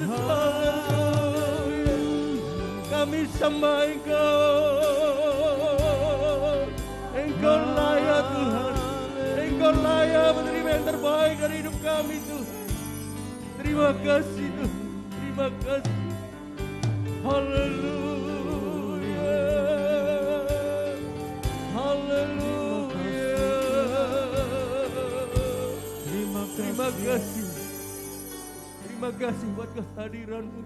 Yesus. Haleluya. Kami sembah Engkau. Engkau layak Tuhan. Engkau layak menerima yang terbaik dari hidup kami Tuhan. Terima kasih Tuhan. Terima kasih. Haleluya. Haleluya. Terima kasih. Terima kasih buat kehadiran-Mu.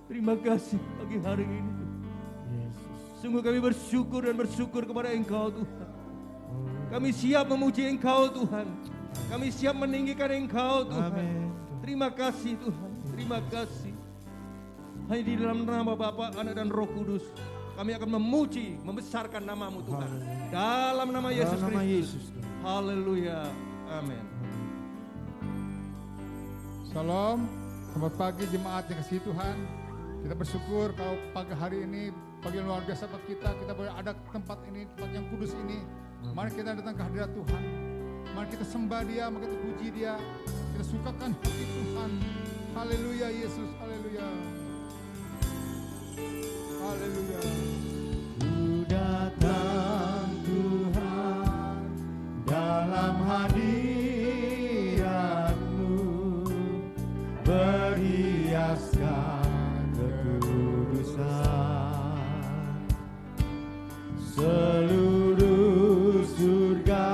Terima kasih pagi hari ini. Sungguh kami bersyukur dan bersyukur kepada Engkau Tuhan. Kami siap memuji Engkau Tuhan. Kami siap meninggikan Engkau Tuhan. Terima kasih Tuhan. Terima kasih. Hanya di dalam nama Bapa, Anak dan Roh Kudus kami akan memuji, membesarkan nama-Mu Tuhan. Dalam nama Yesus Kristus. Haleluya. Amin. Shalom. Selamat pagi jemaat yang kasih Tuhan. Kita bersyukur kalau pagi hari ini pagi luar biasa buat kita. Kita boleh ada tempat ini, tempat yang kudus ini. Mari kita datang ke hadirat Tuhan. Mari kita sembah Dia, mari kita puji Dia. Kita sukakan hati Tuhan. Haleluya Yesus, haleluya. Haleluya. Ku datang Tuhan dalam hadirat-Mu, berhiaskan kekudusan. Seluruh surga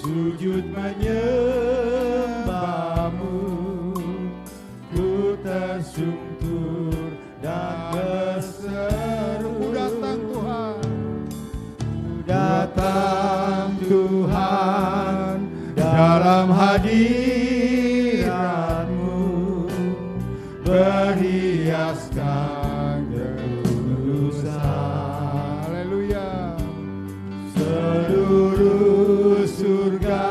sujud menyembah-Mu, ku tersungkur dan berseru. Ku datang Tuhan. Datang Tuhan dalam hadirat-Mu, berhiaskan kekudusan. Haleluya. Seluruh surga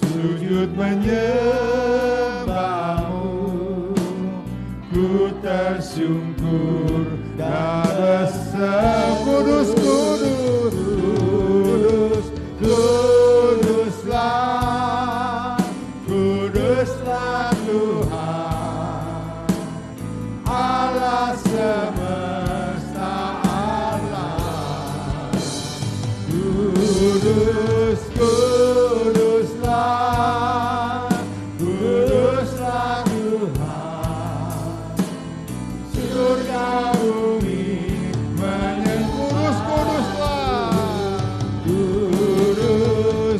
sujud menyembah-Mu, ku tersungkur dan berseru. Kudus, kudus, Kudus, kuduslah, kuduslah Tuhan, Allah semesta alam. Kudus, kuduslah, kuduslah Tuhan, surga bumi kudus, kuduslah. Kudus,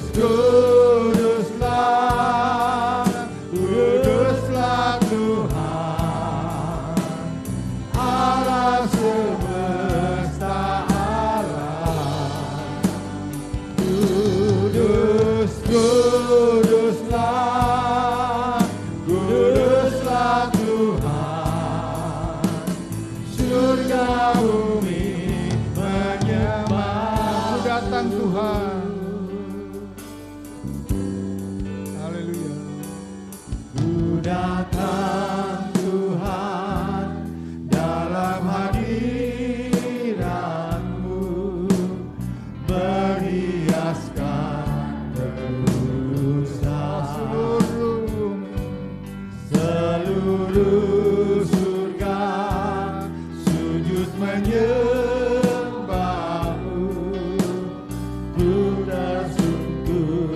kuduslah, kuduslah Tuhan, Allah semesta alam. Kudus, kuduslah, kuduslah Tuhan, surga bumi menyembah. Ku datang Tuhan. Haleluya. Ku datang Tuhan dalam hadirat-Mu, berhiaskan kekudusan. Seluruh surga sujud menyembah-Mu, ku tersungkur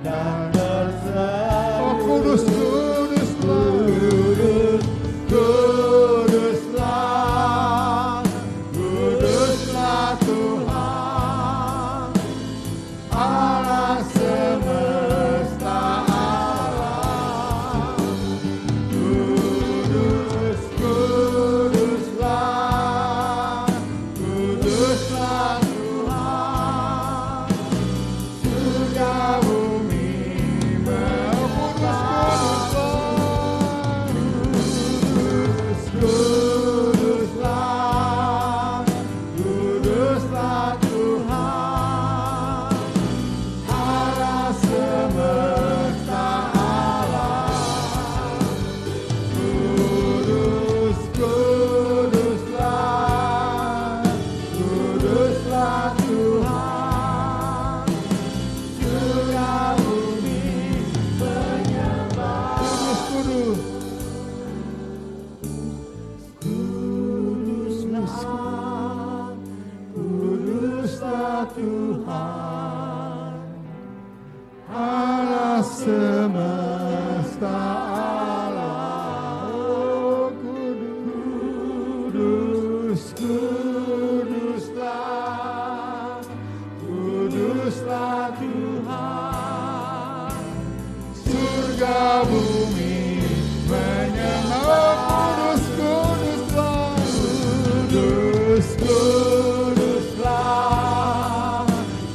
dan berseru. Oh kudus, kuduslah. Kudus, kuduslah, kuduslah Tuhan, Tuhan, Allah semesta alam. Oh, kudus, kuduslah, kuduslah Tuhan. Surga bumi menyembah. Kudus, kuduslah, kudus, kuduslah,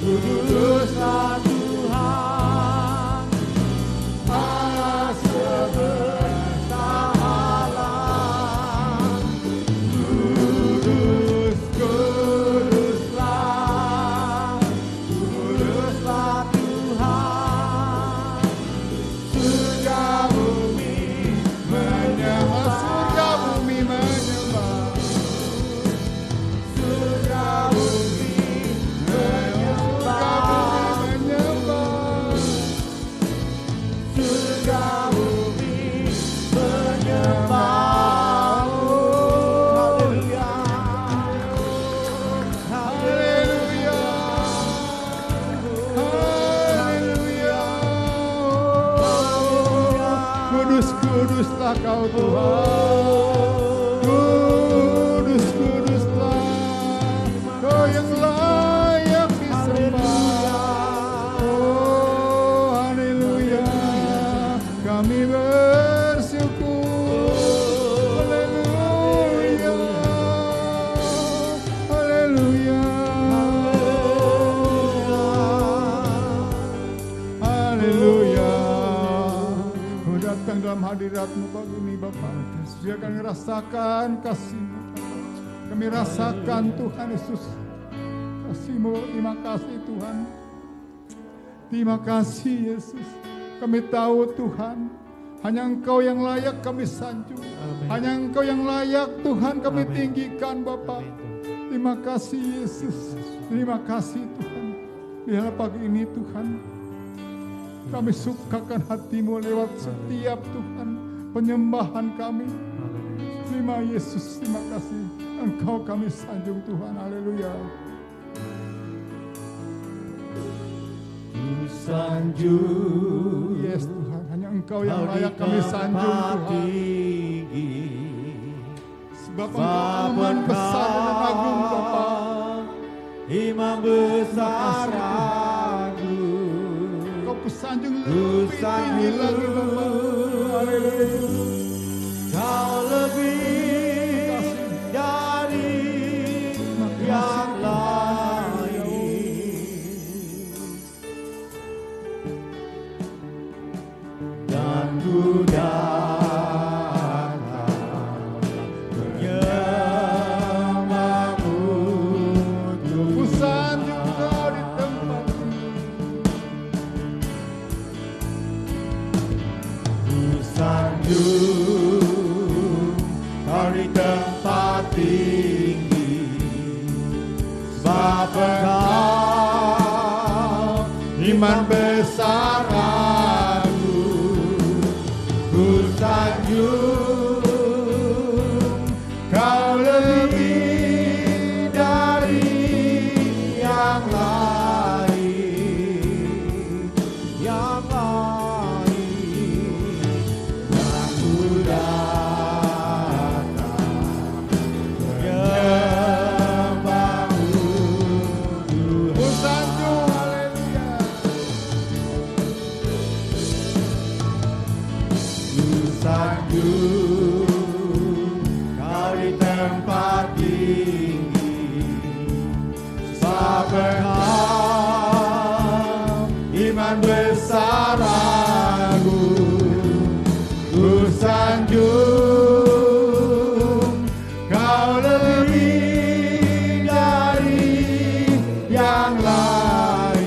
kuduslah Tuhan, Allah semesta alam. Kudus, kuduslah, kuduslah Tuhan. Surga bumi menyembah, surga bumi menyembah, surga bumi menyembah, surga bumi menyembah. Oh, haleluya, haleluya, haleluya. Kudus, kuduslah Kau Tuhan. Kudus, kuduslah Kau yang layak disembah. Oh, haleluya, kami bersyukur. Haleluya, haleluya, haleluya. Kau datang dalam hadirat-Mu pagi ini Bapa. Biar kami rasakan kasih-Mu. Kami rasakan Tuhan Yesus kasih-Mu. Terima kasih Tuhan. Terima kasih Yesus. Kami tahu Tuhan, hanya Engkau yang layak kami sanjung. Hanya Engkau yang layak Tuhan kami tinggikan Bapa. Terima kasih Yesus. Terima kasih Tuhan. Biarlah pagi ini Tuhan, kami sukakan hati-Mu lewat setiap Tuhan penyembahan kami. Terima Yesus, terima kasih. Engkau kami sanjung Tuhan. Haleluya. Sanjung, Yes Tuhan, hanya Engkau yang layak kami sanjung Tuhan. Sebab Engkau aman besar dan agung Bapa. Imam besar agung. Kau kusanjung lebih tinggi lagi Bapa. Haleluya. Kau lebih dari yang lain. Dan ku datang menyembah-Mu Tuhan. Ku sanjung Kau di tempat ini. Ku sanjung Kau di tempat tinggi, sebab Engkau iman besar agung. Ku sanjung Kau lebih dari yang lain, yang lain. Dan ku datang menyembah-Mu Tuhan. Ku sanjung, haleluya. Ku sanjung Kau di tempat tinggi, sebab Engkau iman besar agung. Ku sanjung Kau lebih dari yang lain.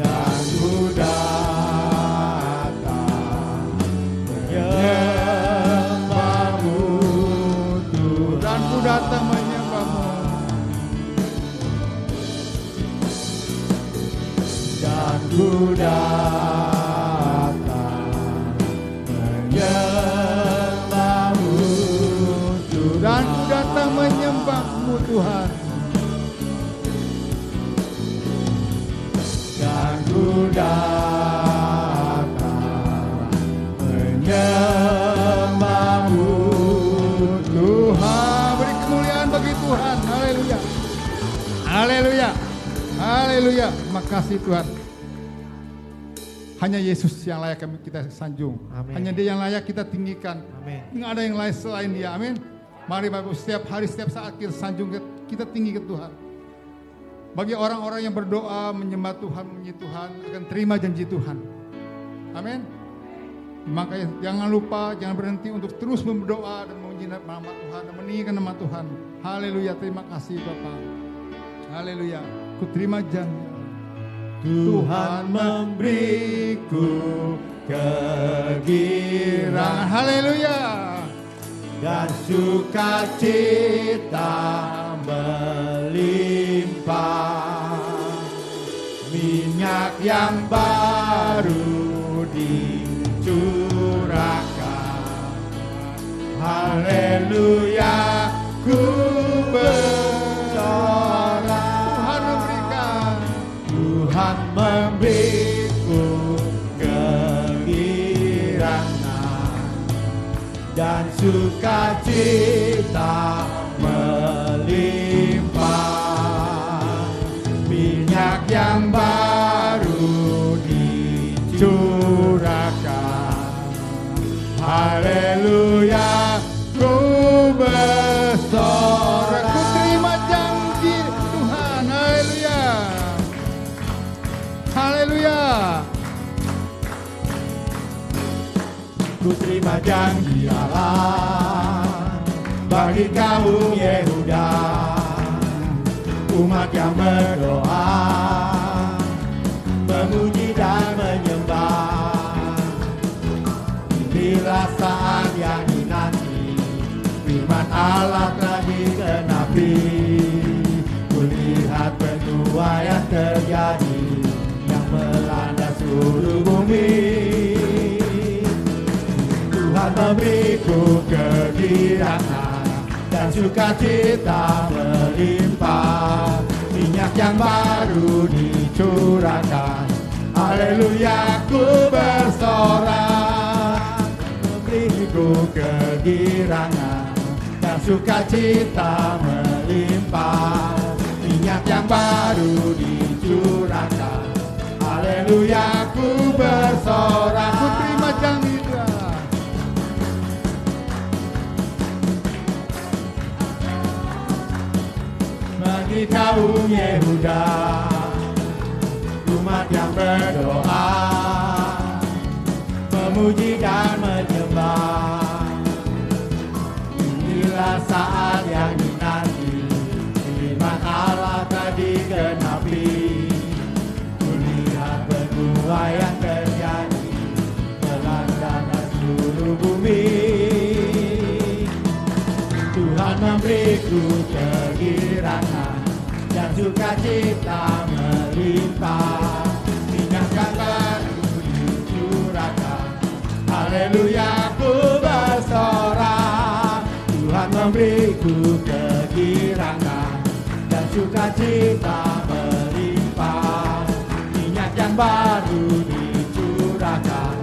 Dan ku datang menyembah-Mu Tuhan. Dan ku datang menyembah-Mu. Dan ku datang menyembah-Mu Tuhan. Dan ku datang datang menyembah-Mu Tuhan. Dan ku datang menyembah-Mu Tuhan, beri kemuliaan bagi Tuhan. Haleluya. Haleluya. Haleluya. Terima kasih Tuhan. Hanya Yesus yang layak kita sanjung. Amin. Hanya Dia yang layak kita tinggikan. Amin. Tidak ada yang lain selain Dia. Amin. Mari Bapak, setiap hari, setiap saat kita sanjung, kita tinggi ke Tuhan. Bagi orang-orang yang berdoa, menyembah Tuhan, memuji Tuhan, akan terima janji Tuhan. Amin. Makanya jangan lupa, jangan berhenti untuk terus berdoa dan memuji nama Tuhan dan meninggikan nama Tuhan. Haleluya. Terima kasih Bapak. Haleluya. Ku terima janji. Tuhan memberiku kegirangan, haleluya, dan sukacita melimpah. Minyak yang baru dicurahkan, haleluya, ku bersorak. Tuhan memberiku kegirangan dan sukacita melimpah. Minyak yang baru dicurahkan, haleluya, ku bersorak. Ku terima janji Tuhan, haleluya. Haleluya. Ku terima janji Allah bagi kaum Yehuda, umat yang berdoa, memuji dan menyembah. Inilah saat yang dinanti, firman Allah telah digenapi. Kulihat penuaian terjadi yang melanda seluruh bumi. Tuhan memberiku kegirangan dan sukacita melimpah. Minyak yang baru dicurahkan, haleluya, ku bersorak. Memberiku kegirangan dan sukacita melimpah. Minyak yang baru dicurahkan, haleluya, ku bersorak. Ku terima janji Tuhan. Bagi kaum Yehuda, umat yang berdoa, memuji dan menyembah. Inilah saat yang dinanti, firman Allah telah digenapi. Kulihat penuaian terjadi, melanda seluruh bumi. Tuhan memberiku kegirangan dan sukacita melimpah. Minyak yang baru dicurahkan, haleluya, ku bersorak. Tuhan memberiku kegirangan dan sukacita melimpah. Minyak yang baru dicurahkan,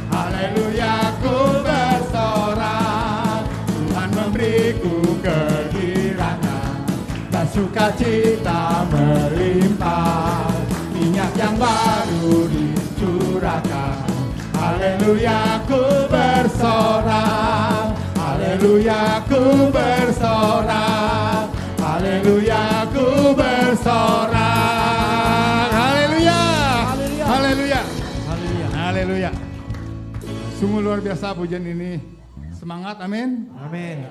haleluya, ku bersorak. Tuhan memberiku kegirangan dan sukacita melimpah. Minyak yang baru dicurahkan, haleluya, ku bersorak. Haleluya, ku bersorak. Haleluya, ku bersorak. Haleluya. Haleluya. Haleluya. Haleluya. Haleluya. Sungguh luar biasa pujian ini. Semangat, amin. Amin.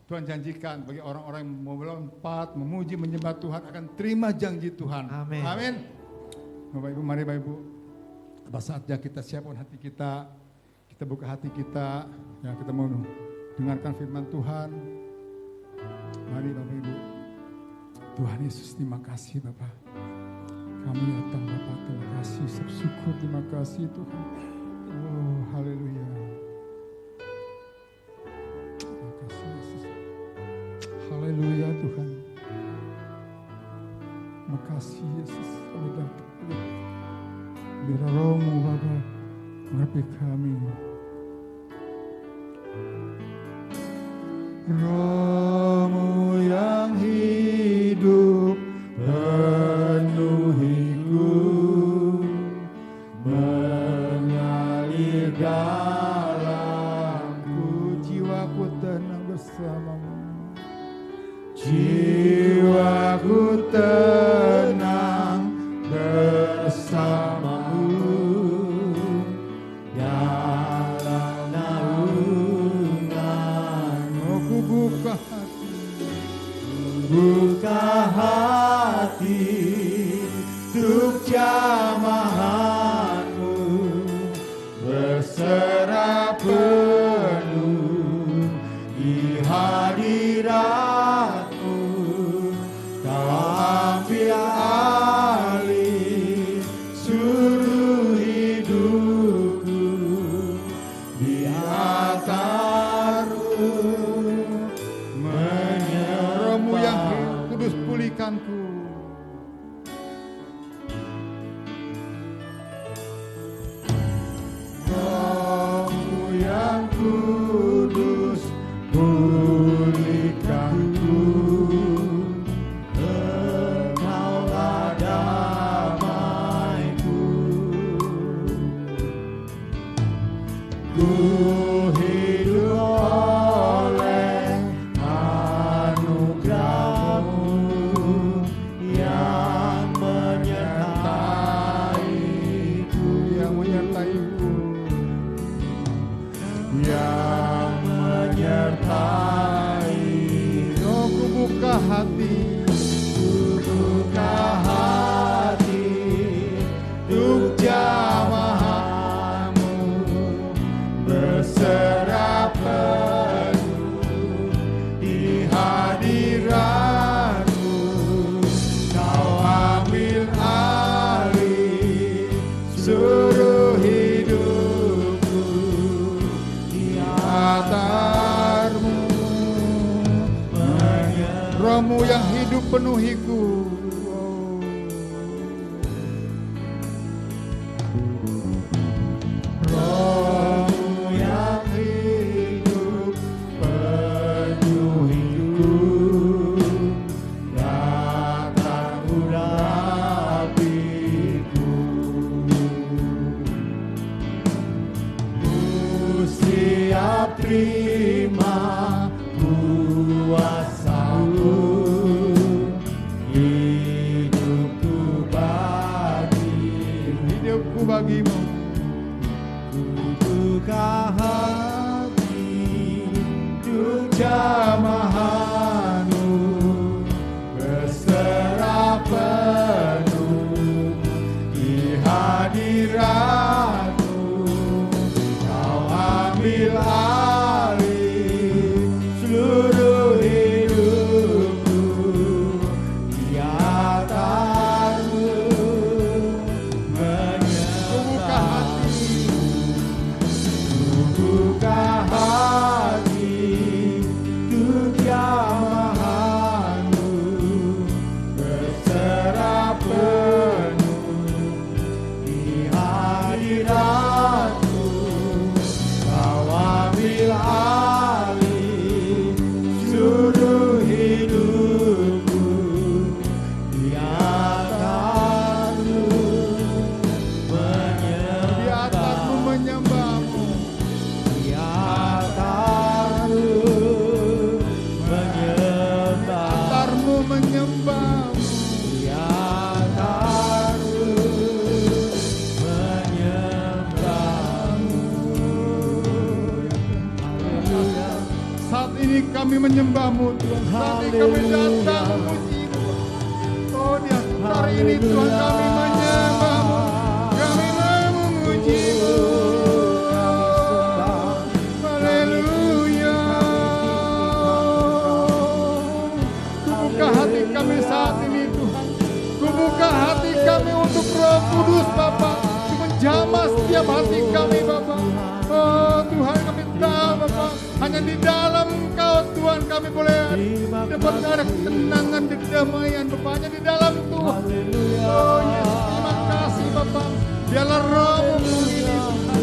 Tuhan janjikan bagi orang-orang yang mau melompat, memuji, menyembah Tuhan akan terima janji Tuhan. Amin. Amin. Bapak Ibu, mari Bapak Ibu. Pada saatnya kita siapkan hati kita, kita buka hati kita, ya kita mau dengarkan firman Tuhan. Mari Bapak Ibu. Tuhan Yesus, terima kasih Bapak. Kami datang Bapak, terima kasih, bersyukur, terima kasih Tuhan. Oh, haleluya. Terima kasih Yesus. Haleluya Tuhan. Makasih Yesus, kami datang. Biar Roh-Mu Bapa mengerti kami. Roh-Mu yang hidup penuhiku, mengalir dalamku, jiwaku tenang bersamamu. Jiwaku tenang bersamamu dalam naunganmu. Ku buka hati untuk jamahanmu, berserah penuh di hadiratmu. Kau ambil alih seluruh hidupku, di altar-Mu menyembah-Mu yang kudus, pulihkanku. Roh-Mu yang kudus, pulihkanku. Engkaulah damaiku. Ku hidup oleh anugerah-Mu yang menyertaiku, yang menyertaiku, yang menyertai. Oh, ku buka hati, ku buka hati untuk jamaah-Mu, berserah penuh di hadirat-Mu. Kau ambil alih seluruh hidupku, di altar-Mu Roh-Mu yang hidup penuhiku. Roh-Mu yang hidup penuhiku, datang urapiku. Ku siap terima kuasa-Mu, hidupku bagimu. Ku buka hati untuk jamahan-Mu, berserah penuh di hadirat-Mu. Kau ambil alih seluruh hidupku, di altar-Mu menyembah-Mu. Ku buka hati untuk jamahan-Mu, berserah penuh di hadirat-Mu. Kau ambil alih seluruh hidupku, di altar-Mu menyembah-Mu, di altar-Mu menyembah-Mu, menyembah-Mu, di altar-Mu menyembah-Mu. Haleluya. Saat ini kami menyembah-Mu Tuhan, saat ini kami datang memuji-Mu. Oh, di altar ini Tuhan kami menyembah-Mu, kami memuji-Mu. Haleluya. Ku buka hati kami saat ini Tuhan, ku buka hati kami untuk Roh Kudus Bapa, menjamah setiap hati kami Bapa. Oh Tuhan, kami tahu Bapa, Hanya di dalam Engkau Tuhan kami boleh dapat ada ketenangan, kedamaian Bapa. Hanya di dalam Tuhan. Oh Yesus, terima kasih Bapa. Biarlah Roh-Mu mengirini Tuhan.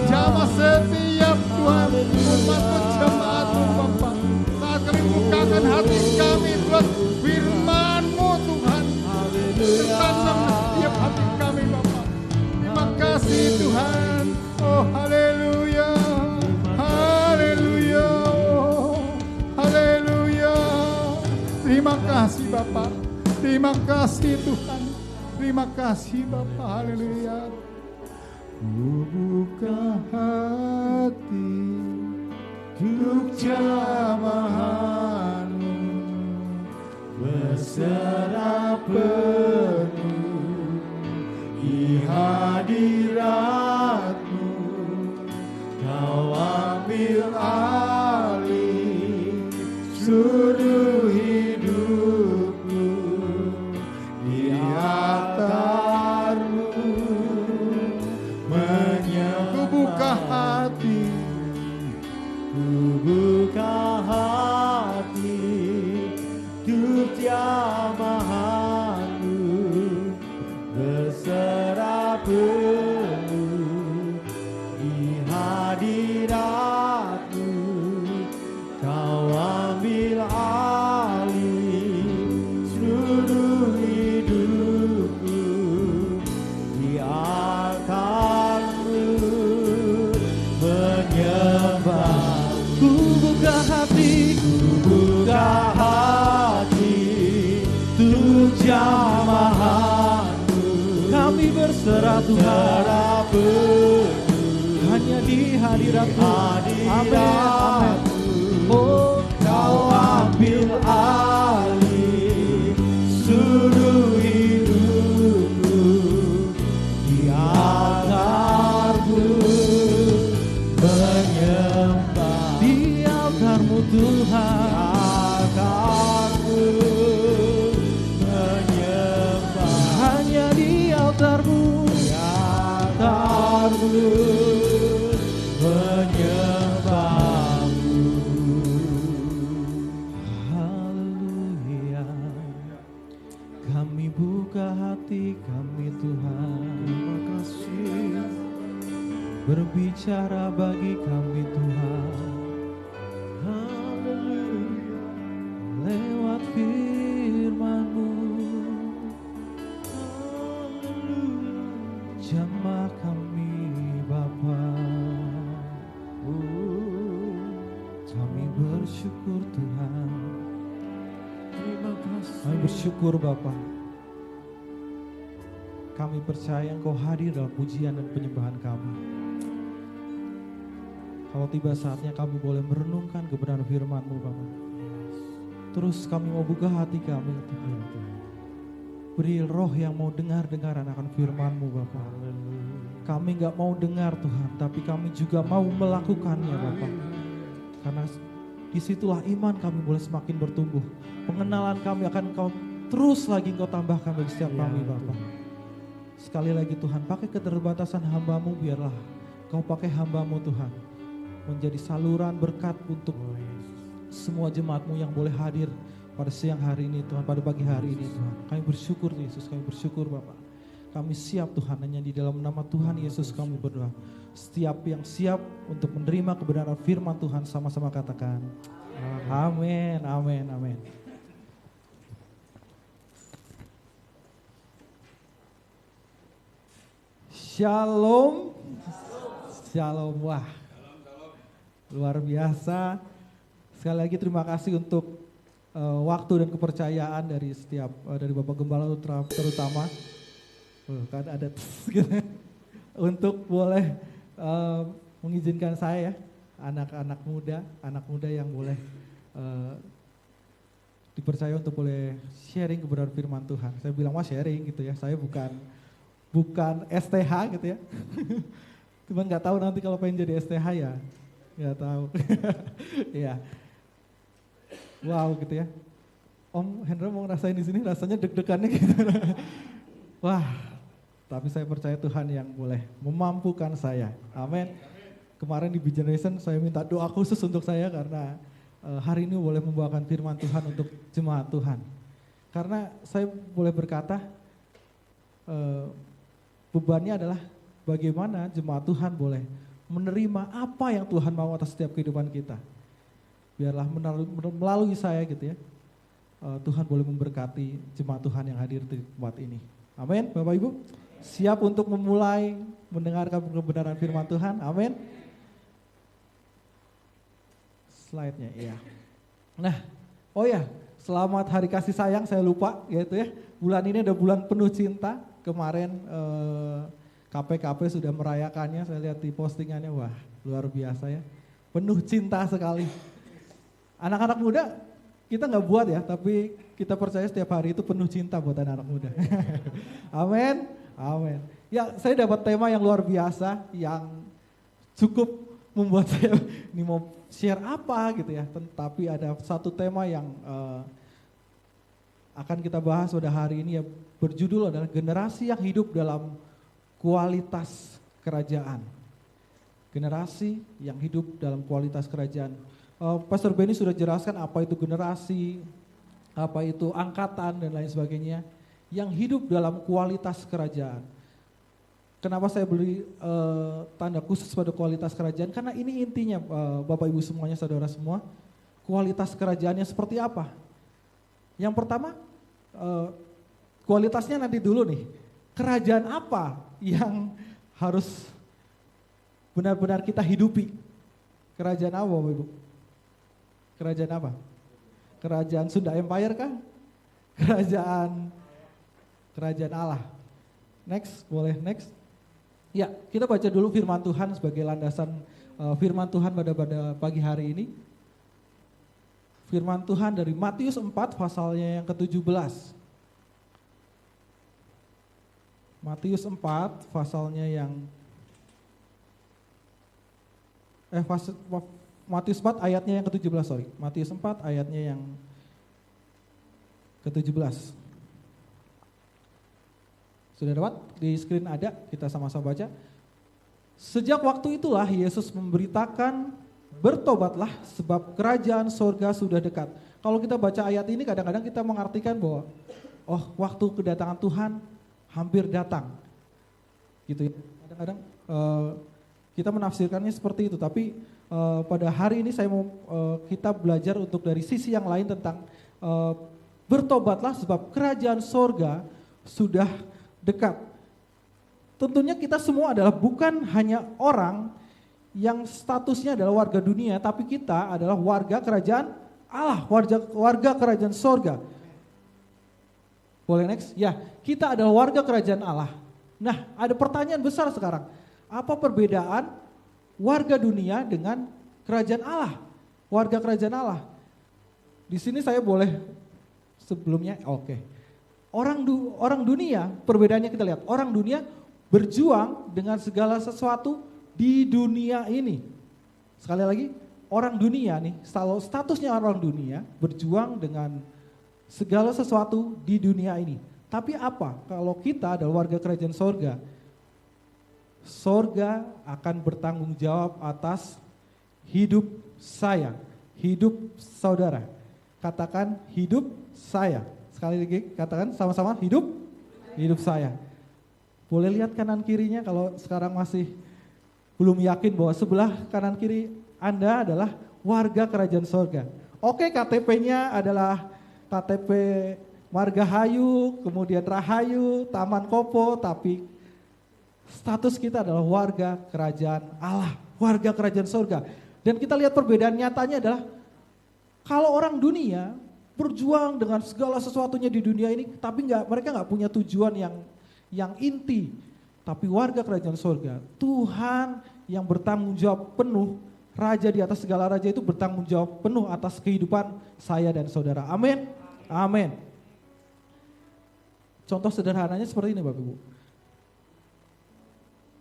Jamah setiap Tuhan, umat-Mu, jemaat-Mu Bapa. Saat kami bukakan hati kami Tuhan, firman-Mu Tuhan. Tertanam setiap hati kami Bapa. Terima kasih Tuhan. Oh haleluya. Haleluya. Haleluya. Terima kasih Bapa. Terima kasih Tuhan. Terima kasih Bapa. Haleluya. Ku buka hati untuk jamahan-Mu, berserah penuh di hadirat-Mu. Kau ambil alih seluruh hidupku di altar-Mu. Ku buka hati, ku buka hati untuk jamahan-Mu, berserah penuh di hadirat-Mu. Kau ambil alih seluruh hidupku di altar-Mu, menyembah. Ku buka hati, untuk jamahan-Mu. kami berserah Tuhan, hanya di hadirat-Mu. Amin, amin. Oh, Kau ambil alih seluruh hidupku di altar-Mu, menyembah. di altar-Mu Tuhan, Altar-Mu, menyembah. hanya di altar-Mu. Altar-Mu, menyembah-Mu. Haleluya. Kami buka hati kami Tuhan. Terima kasih. Berbicara bagi kami Tuhan. Haleluya. Lewat firman-Mu. Haleluya. Jamah kami Bapa. Kami bersyukur Tuhan. Terima kasih. Kami bersyukur Bapa. Kami percaya Engkau hadir dalam pujian dan penyembahan kami. Kalau tiba saatnya kami boleh merenungkan kebenaran firman-Mu Bapa. Terus kami mau buka hati kami Tuhan. Beri roh yang mau dengar-dengaran akan firman-Mu Bapa. Kami gak mau dengar Tuhan, tapi kami juga mau melakukannya Bapa. Karena disitulah iman kami boleh semakin bertumbuh. Pengenalan kami akan Engkau terus lagi Engkau tambahkan bagi setiap kami Bapa. Sekali lagi Tuhan, pakai keterbatasan hamba-Mu, biarlah Kau pakai hamba-Mu Tuhan. Menjadi saluran berkat untuk semua jemaat-Mu yang boleh hadir pada siang hari ini Tuhan, pada pagi hari ini Tuhan. Kami bersyukur Yesus, kami bersyukur Bapa. Kami siap Tuhan, hanya di dalam nama Tuhan Yesus kami berdoa. Setiap yang siap untuk menerima kebenaran firman Tuhan sama-sama katakan amin, amin, amin. Shalom. Shalom. Wah, luar biasa. Sekali lagi terima kasih untuk waktu dan kepercayaan dari setiap dari Bapak Gembala terutama. Kan ada untuk boleh mengizinkan saya, anak muda yang boleh dipercaya untuk boleh sharing kebenaran firman Tuhan. Saya bilang wah sharing gitu ya. Saya bukan STH gitu ya. Cuman nggak tahu nanti kalau pengen jadi STH ya, nggak tahu. Iya. Wow gitu ya. Om Hendra mau ngerasain di sini rasanya deg-degannya gitu. Wah, tapi saya percaya Tuhan yang boleh memampukan saya. Amin. kemarin di Be Generation saya minta doa khusus untuk saya karena hari ini boleh membawakan firman Tuhan untuk jemaat Tuhan. Karena saya boleh berkata bebannya adalah bagaimana jemaat Tuhan boleh menerima apa yang Tuhan mau atas setiap kehidupan kita. Biarlah melalui saya gitu ya, Tuhan boleh memberkati jemaat Tuhan yang hadir di tempat ini. Amin. Bapak Ibu, siap untuk memulai mendengarkan kebenaran firman Tuhan? Amin. Slide-nya, iya. Nah, oh ya, selamat Hari Kasih Sayang, saya lupa gitu ya. Bulan ini ada bulan penuh cinta. Kemarin KPKP sudah merayakannya, saya lihat di postingannya, wah luar biasa ya. Penuh cinta sekali. Anak-anak muda kita nggak buat ya, tapi kita percaya setiap hari itu penuh cinta buat anak-anak muda. Amin, amin. Ya, saya dapat tema yang luar biasa, yang cukup membuat saya ini mau share apa gitu ya. Tapi ada satu tema yang akan kita bahas pada hari ini ya, berjudul adalah generasi yang hidup dalam kualitas kerajaan. Generasi yang hidup dalam kualitas kerajaan. Pastor Benny sudah jelaskan apa itu generasi, apa itu angkatan dan lain sebagainya, yang hidup dalam kualitas kerajaan. Kenapa saya beri tanda khusus pada kualitas kerajaan? Karena ini intinya Bapak Ibu semuanya, saudara semua, kualitas kerajaannya seperti apa? Yang pertama, kualitasnya nanti dulu nih, kerajaan apa yang harus benar-benar kita hidupi? Kerajaan apa Bapak Ibu? Kerajaan apa? Kerajaan Sunda Empire kah? Kerajaan Allah. Next, boleh next. Ya, kita baca dulu firman Tuhan sebagai landasan firman Tuhan pada pagi hari ini. Firman Tuhan dari Matius 4 pasalnya yang ke-17. Matius 4 pasalnya yang Matius 4 ayatnya yang ke-17, sorry. Matius 4 ayatnya yang ke-17. Sudah dapat? Di screen ada, kita sama-sama baca. Sejak waktu itulah Yesus memberitakan, bertobatlah sebab kerajaan sorga sudah dekat. Kalau kita baca ayat ini kadang-kadang kita mengartikan bahwa waktu kedatangan Tuhan hampir datang. Gitu ya. Kadang-kadang kita menafsirkannya seperti itu, tapi pada hari ini saya mau kita belajar untuk dari sisi yang lain tentang bertobatlah sebab kerajaan sorga sudah dekat. Tentunya kita semua adalah bukan hanya orang yang statusnya adalah warga dunia, tapi kita adalah warga kerajaan Allah, warga kerajaan sorga. Boleh next? Ya, kita adalah warga kerajaan Allah. Nah, ada pertanyaan besar sekarang. Apa perbedaan warga dunia dengan kerajaan Allah? Warga kerajaan Allah. Di sini saya boleh sebelumnya, oke. Orang dunia, perbedaannya kita lihat. Orang dunia berjuang dengan segala sesuatu di dunia ini. Sekali lagi, orang dunia nih, statusnya orang dunia berjuang dengan segala sesuatu di dunia ini. Tapi apa kalau kita adalah warga kerajaan sorga? Sorga akan bertanggung jawab atas hidup saya, hidup saudara. Katakan hidup saya. Sekali lagi katakan sama-sama hidup saya. Boleh lihat kanan kirinya kalau sekarang masih belum yakin bahwa sebelah kanan kiri Anda adalah warga kerajaan sorga. Oke, KTP-nya adalah KTP Margahayu, kemudian Rahayu, Taman Kopo, tapi status kita adalah warga kerajaan Allah, warga kerajaan sorga. Dan kita lihat perbedaan nyatanya adalah kalau orang dunia berjuang dengan segala sesuatunya di dunia ini, tapi mereka nggak punya tujuan yang inti. Tapi warga kerajaan sorga, Tuhan yang bertanggung jawab penuh, Raja di atas segala raja itu bertanggung jawab penuh atas kehidupan saya dan saudara. Amin, amin. Contoh sederhananya seperti ini Bapak Ibu.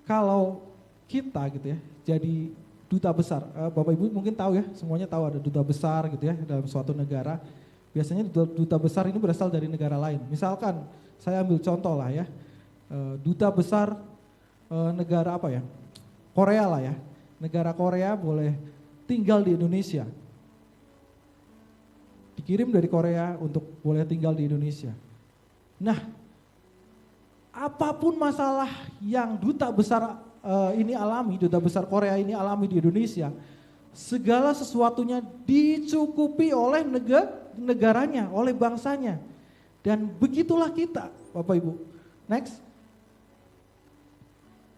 Kalau kita gitu ya, jadi duta besar, Bapak Ibu mungkin tahu ya, semuanya tahu ada duta besar gitu ya dalam suatu negara. Biasanya duta besar ini berasal dari negara lain. Misalkan saya ambil contoh lah ya, duta besar negara apa ya, Korea lah ya. negara Korea boleh tinggal di Indonesia. Dikirim dari Korea untuk boleh tinggal di Indonesia. Nah, apapun masalah yang duta besar ini alami, duta besar Korea ini alami di Indonesia, segala sesuatunya dicukupi oleh negaranya, oleh bangsanya. Dan begitulah kita, Bapak Ibu. Next.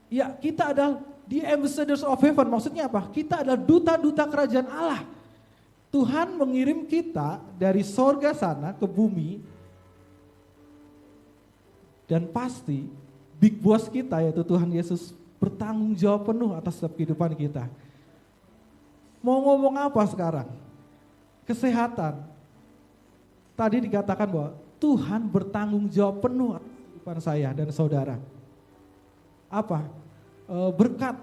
Ya, kita adalah the ambassadors of heaven. Maksudnya apa? Kita adalah duta-duta kerajaan Allah. Tuhan mengirim kita dari sorga sana ke bumi. Dan pasti big boss kita yaitu Tuhan Yesus bertanggung jawab penuh atas setiap kehidupan kita. Mau ngomong apa sekarang? Kesehatan. Tadi dikatakan bahwa Tuhan bertanggung jawab penuh atas kehidupan saya dan saudara. Apa? Berkat.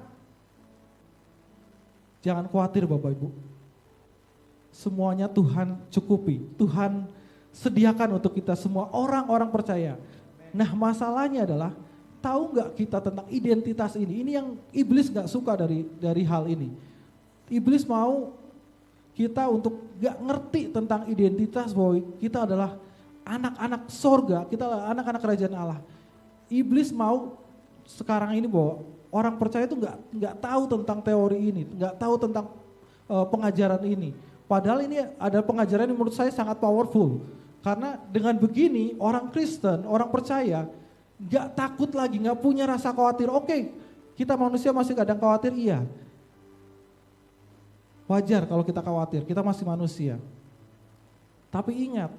Jangan khawatir Bapak Ibu. Semuanya Tuhan cukupi. Tuhan sediakan untuk kita semua orang-orang percaya. Nah masalahnya adalah, tahu nggak kita tentang identitas ini? Ini yang iblis nggak suka dari hal ini. Iblis mau kita untuk nggak ngerti tentang identitas bahwa kita adalah anak-anak sorga, kita adalah anak-anak kerajaan Allah. Iblis mau sekarang ini bahwa orang percaya itu nggak tahu tentang teori ini, nggak tahu tentang pengajaran ini. Padahal ini ada pengajaran yang menurut saya sangat powerful. Karena dengan begini orang Kristen, orang percaya nggak takut lagi, nggak punya rasa khawatir. Oke, kita manusia masih kadang khawatir, iya. Wajar kalau kita khawatir, kita masih manusia. Tapi ingat,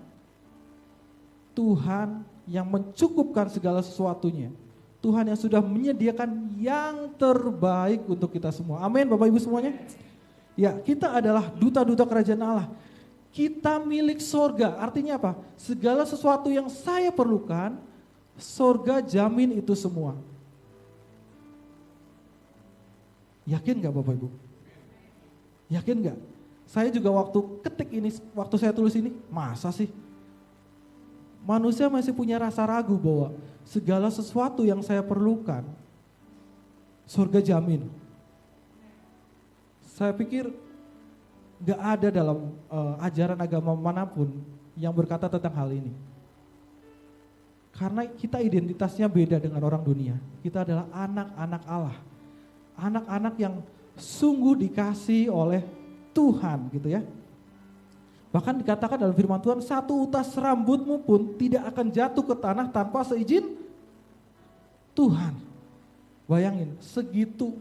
Tuhan yang mencukupkan segala sesuatunya. Tuhan yang sudah menyediakan yang terbaik untuk kita semua. Amin Bapak Ibu semuanya. Ya, kita adalah duta-duta kerajaan Allah. Kita milik sorga, artinya apa? Segala sesuatu yang saya perlukan, sorga jamin itu semua. Yakin gak Bapak Ibu? Yakin gak? Saya juga waktu ketik ini, waktu saya tulis ini, masa sih? Manusia masih punya rasa ragu bahwa segala sesuatu yang saya perlukan, surga jamin. Saya pikir gak ada dalam ajaran agama manapun yang berkata tentang hal ini. Karena kita identitasnya beda dengan orang dunia. Kita adalah anak-anak Allah. Anak-anak yang sungguh dikasih oleh Tuhan gitu ya. Bahkan dikatakan dalam firman Tuhan, satu utas rambutmu pun tidak akan jatuh ke tanah tanpa seizin Tuhan. Bayangin, segitu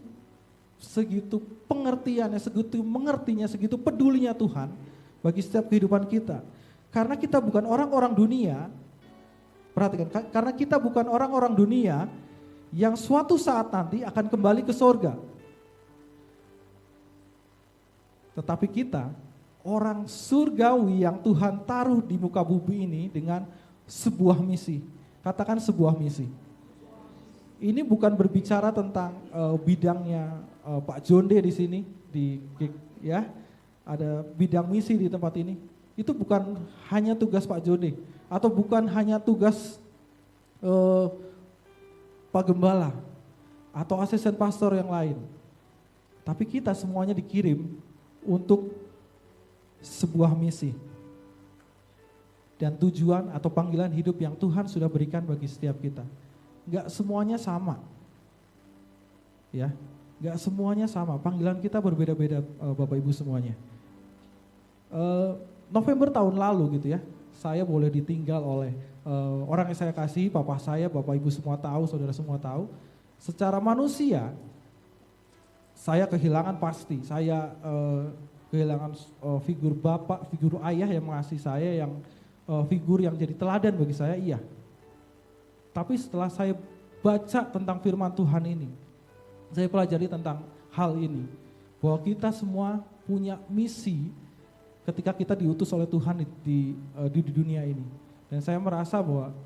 pengertiannya, segitu mengertinya, segitu pedulinya Tuhan bagi setiap kehidupan kita. Karena kita bukan orang-orang dunia, perhatikan, karena kita bukan orang-orang dunia yang suatu saat nanti akan kembali ke sorga. Tetapi kita orang surgawi yang Tuhan taruh di muka bumi ini dengan sebuah misi. Katakan sebuah misi. Ini bukan berbicara tentang bidangnya Pak Jonde di sini ya. Ada bidang misi di tempat ini. Itu bukan hanya tugas Pak Jonde atau bukan hanya tugas Pak Gembala atau asisten pastor yang lain. Tapi kita semuanya dikirim untuk sebuah misi dan tujuan atau panggilan hidup yang Tuhan sudah berikan bagi setiap kita. Gak semuanya sama, ya, gak semuanya sama. Panggilan kita berbeda-beda, Bapak Ibu semuanya. November tahun lalu gitu ya, saya boleh ditinggal oleh orang yang saya kasih, papa saya, Bapak Ibu semua tahu, saudara semua tahu. Secara manusia, saya kehilangan pasti. Saya kehilangan figur bapak, figur ayah yang mengasihi saya, yang figur yang jadi teladan bagi saya, iya. Tapi setelah saya baca tentang firman Tuhan ini, saya pelajari tentang hal ini, bahwa kita semua punya misi ketika kita diutus oleh Tuhan di dunia ini. Dan saya merasa bahwa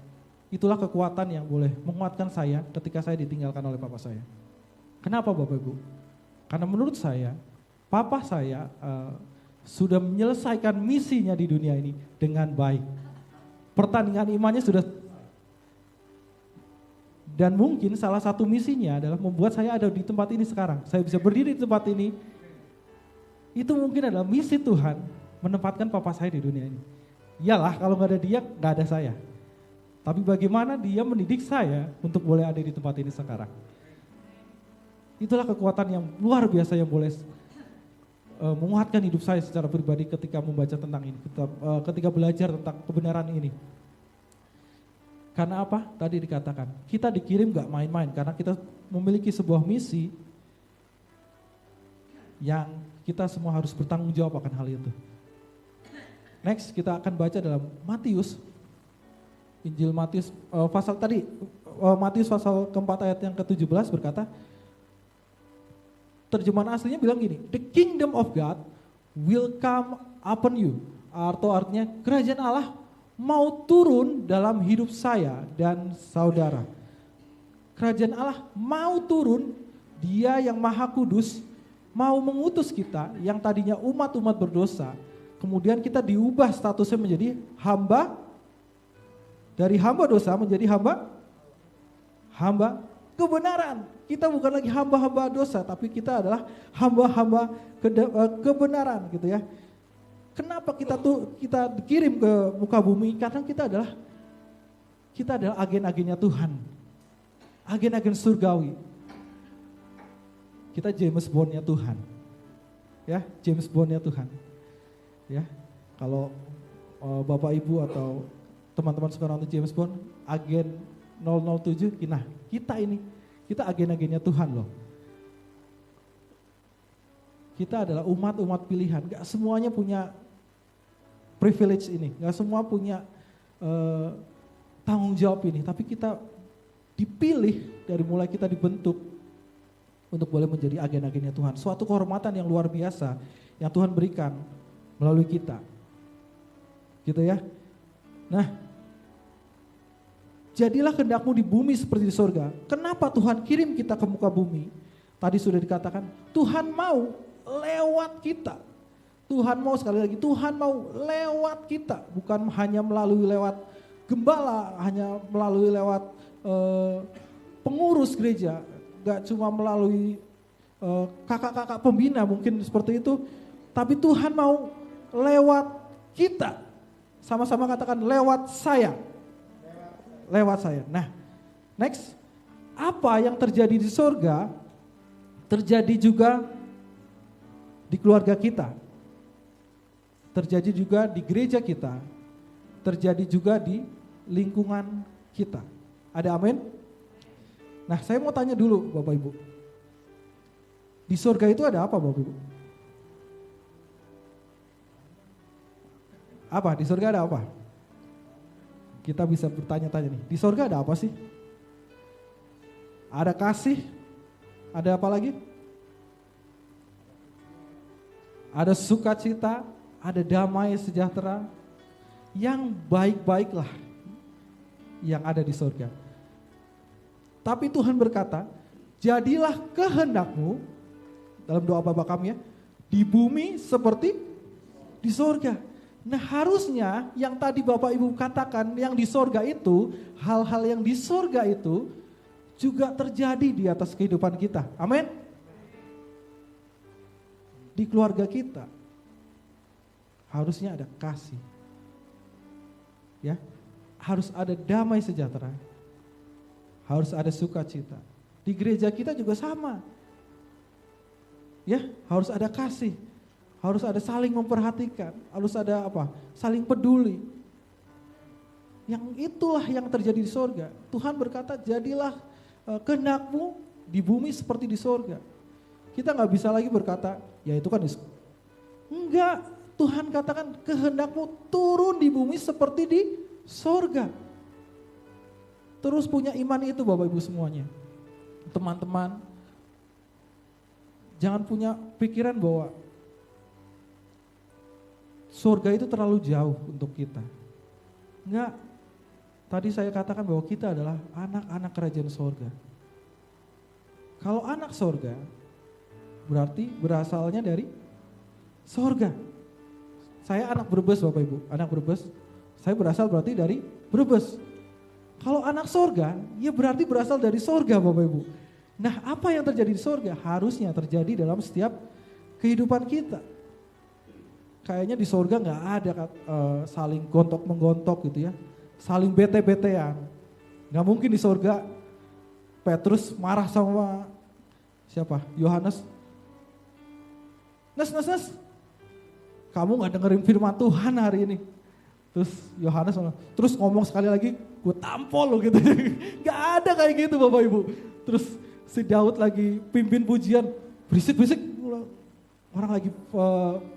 itulah kekuatan yang boleh menguatkan saya ketika saya ditinggalkan oleh papa saya. Kenapa Bapak Ibu? Karena menurut saya, papa saya sudah menyelesaikan misinya di dunia ini dengan baik. Pertandingan imannya sudah. Dan mungkin salah satu misinya adalah membuat saya ada di tempat ini sekarang. Saya bisa berdiri di tempat ini. Itu mungkin adalah misi Tuhan menempatkan papa saya di dunia ini. Iyalah kalau gak ada dia, gak ada saya. Tapi bagaimana dia mendidik saya untuk boleh ada di tempat ini sekarang. Itulah kekuatan yang luar biasa yang boleh menguatkan hidup saya secara pribadi ketika membaca tentang ini, ketika belajar tentang kebenaran ini. Karena apa? Tadi dikatakan, kita dikirim gak main-main karena kita memiliki sebuah misi yang kita semua harus bertanggung jawab akan hal itu. Next, kita akan baca dalam Matius, Injil Matius pasal tadi, Matius pasal keempat ayat yang ke-17 berkata, terjemahan aslinya bilang gini, the kingdom of God will come upon you. Atau artinya kerajaan Allah mau turun dalam hidup saya dan saudara. Kerajaan Allah mau turun, dia yang maha kudus mau mengutus kita yang tadinya umat-umat berdosa. Kemudian kita diubah statusnya menjadi hamba, dari hamba dosa menjadi hamba kebenaran. Kita bukan lagi hamba-hamba dosa, tapi kita adalah hamba-hamba kebenaran gitu ya. Kenapa kita dikirim ke muka bumi? Karena kita adalah agen-agennya Tuhan. Agen-agen surgawi. Kita James Bond-nya Tuhan. Ya, James Bond-nya Tuhan. Ya. Kalau Bapak Ibu atau teman-teman suka nonton James Bond, agen 007, nah kita agen-agennya Tuhan loh. Kita adalah umat-umat pilihan, gak semuanya punya privilege ini, gak semua punya tanggung jawab ini, tapi kita dipilih dari mulai kita dibentuk untuk boleh menjadi agen-agennya Tuhan. Suatu kehormatan yang luar biasa yang Tuhan berikan melalui kita. Gitu ya. Nah, jadilah kehendakmu di bumi seperti di sorga. Kenapa Tuhan kirim kita ke muka bumi? Tadi sudah dikatakan, Tuhan mau lewat kita. Tuhan mau, sekali lagi, Tuhan mau lewat kita. Bukan hanya melalui lewat gembala, hanya melalui lewat pengurus gereja. Gak cuma melalui kakak-kakak pembina mungkin seperti itu. Tapi Tuhan mau lewat kita. Sama-sama katakan lewat saya. Lewat saya. Nah, next, apa yang terjadi di sorga terjadi juga di keluarga kita, terjadi juga di gereja kita, terjadi juga di lingkungan kita. Ada amin? Nah, saya mau tanya dulu Bapak Ibu, di sorga itu ada apa Bapak Ibu? Apa? Di sorga ada apa? Kita bisa bertanya-tanya nih, di sorga ada apa sih? Ada kasih, ada apa lagi? Ada sukacita, ada damai sejahtera, yang baik-baiklah yang ada di sorga. Tapi Tuhan berkata, jadilah kehendakmu, dalam doa Bapa kami ya, di bumi seperti di sorga. Nah harusnya yang tadi Bapak Ibu katakan yang di sorga itu, hal-hal yang di sorga itu juga terjadi di atas kehidupan kita. Amin. Di keluarga kita harusnya ada kasih. Ya, harus ada damai sejahtera. Harus ada sukacita. Di gereja kita juga sama. Ya, harus ada kasih. Harus ada saling memperhatikan, harus ada apa? Saling peduli. Yang itulah yang terjadi di sorga. Tuhan berkata, jadilah kehendakmu di bumi seperti di sorga. Kita nggak bisa lagi berkata, ya itu kan enggak. Tuhan katakan kehendakmu turun di bumi seperti di sorga. Terus punya iman itu Bapak Ibu semuanya. Teman-teman, jangan punya pikiran bahwa surga itu terlalu jauh untuk kita. Enggak. Tadi saya katakan bahwa kita adalah anak-anak kerajaan surga. Kalau anak surga, berarti berasalnya dari surga. Saya anak Brebes Bapak Ibu, anak Brebes. Saya berasal berarti dari Brebes. Kalau anak sorga, ya berarti berasal dari sorga Bapak Ibu. Nah apa yang terjadi di sorga harusnya terjadi dalam setiap kehidupan kita. Kayaknya di sorga gak ada saling gontok-menggontok gitu ya. Saling bete-betean. Gak mungkin di sorga Petrus marah sama siapa? Yohanes. Nes, kamu gak dengerin firman Tuhan hari ini. Terus Yohanes terus ngomong sekali lagi, gue tampol lo gitu. Gak ada kayak gitu Bapak Ibu. Terus si Daud lagi pimpin pujian, berisik-berisik. Orang lagi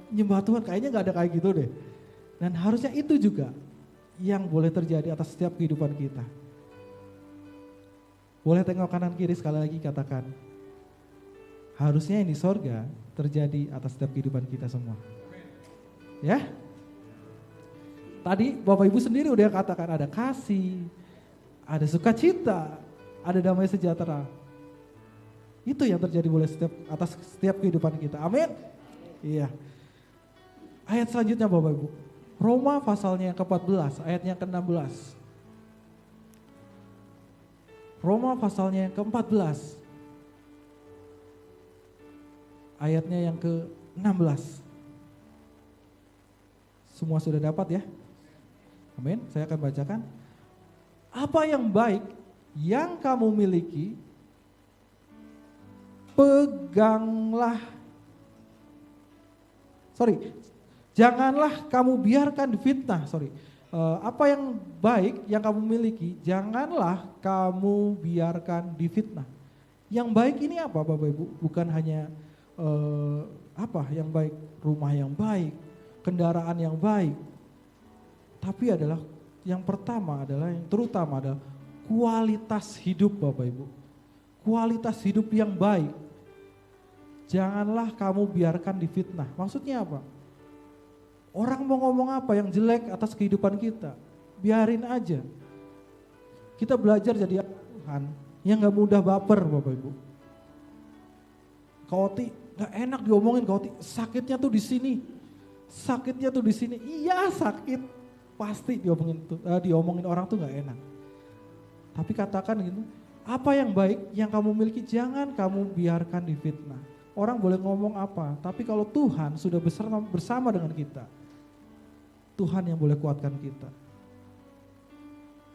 nyembah Tuhan, kayaknya gak ada kayak gitu deh. Dan harusnya itu juga yang boleh terjadi atas setiap kehidupan kita. Boleh tengok kanan kiri sekali lagi katakan, harusnya yang di sorga terjadi atas setiap kehidupan kita semua. Ya? Tadi Bapak Ibu sendiri udah katakan ada kasih, ada sukacita, ada damai sejahtera. Itu yang terjadi boleh atas setiap kehidupan kita. Amin. Iya. Ayat selanjutnya Bapak Ibu. Roma pasalnya yang ke-14, ayatnya ke-16. Roma pasalnya yang ke-14. Ayatnya yang ke-16. Semua sudah dapat ya? Amin. Saya akan bacakan. Apa yang baik yang kamu miliki, peganglah. Janganlah kamu biarkan difitnah. Apa yang baik yang kamu miliki, janganlah kamu biarkan difitnah. Yang baik ini apa Bapak Ibu? Bukan hanya yang baik, rumah yang baik, kendaraan yang baik. Tapi adalah yang pertama adalah yang terutama adalah kualitas hidup Bapak Ibu. Kualitas hidup yang baik. Janganlah kamu biarkan difitnah. Maksudnya apa? Orang mau ngomong apa yang jelek atas kehidupan kita, biarin aja. Kita belajar jadi Tuhan yang gak mudah baper Bapak Ibu. Kak Oti, gak enak diomongin Kak Oti, sakitnya tuh di sini. Sakitnya tuh di sini. Iya sakit. Pasti diomongin orang tuh gak enak. Tapi katakan gitu, apa yang baik yang kamu miliki jangan kamu biarkan difitnah. Orang boleh ngomong apa, tapi kalau Tuhan sudah bersama dengan kita, Tuhan yang boleh kuatkan kita.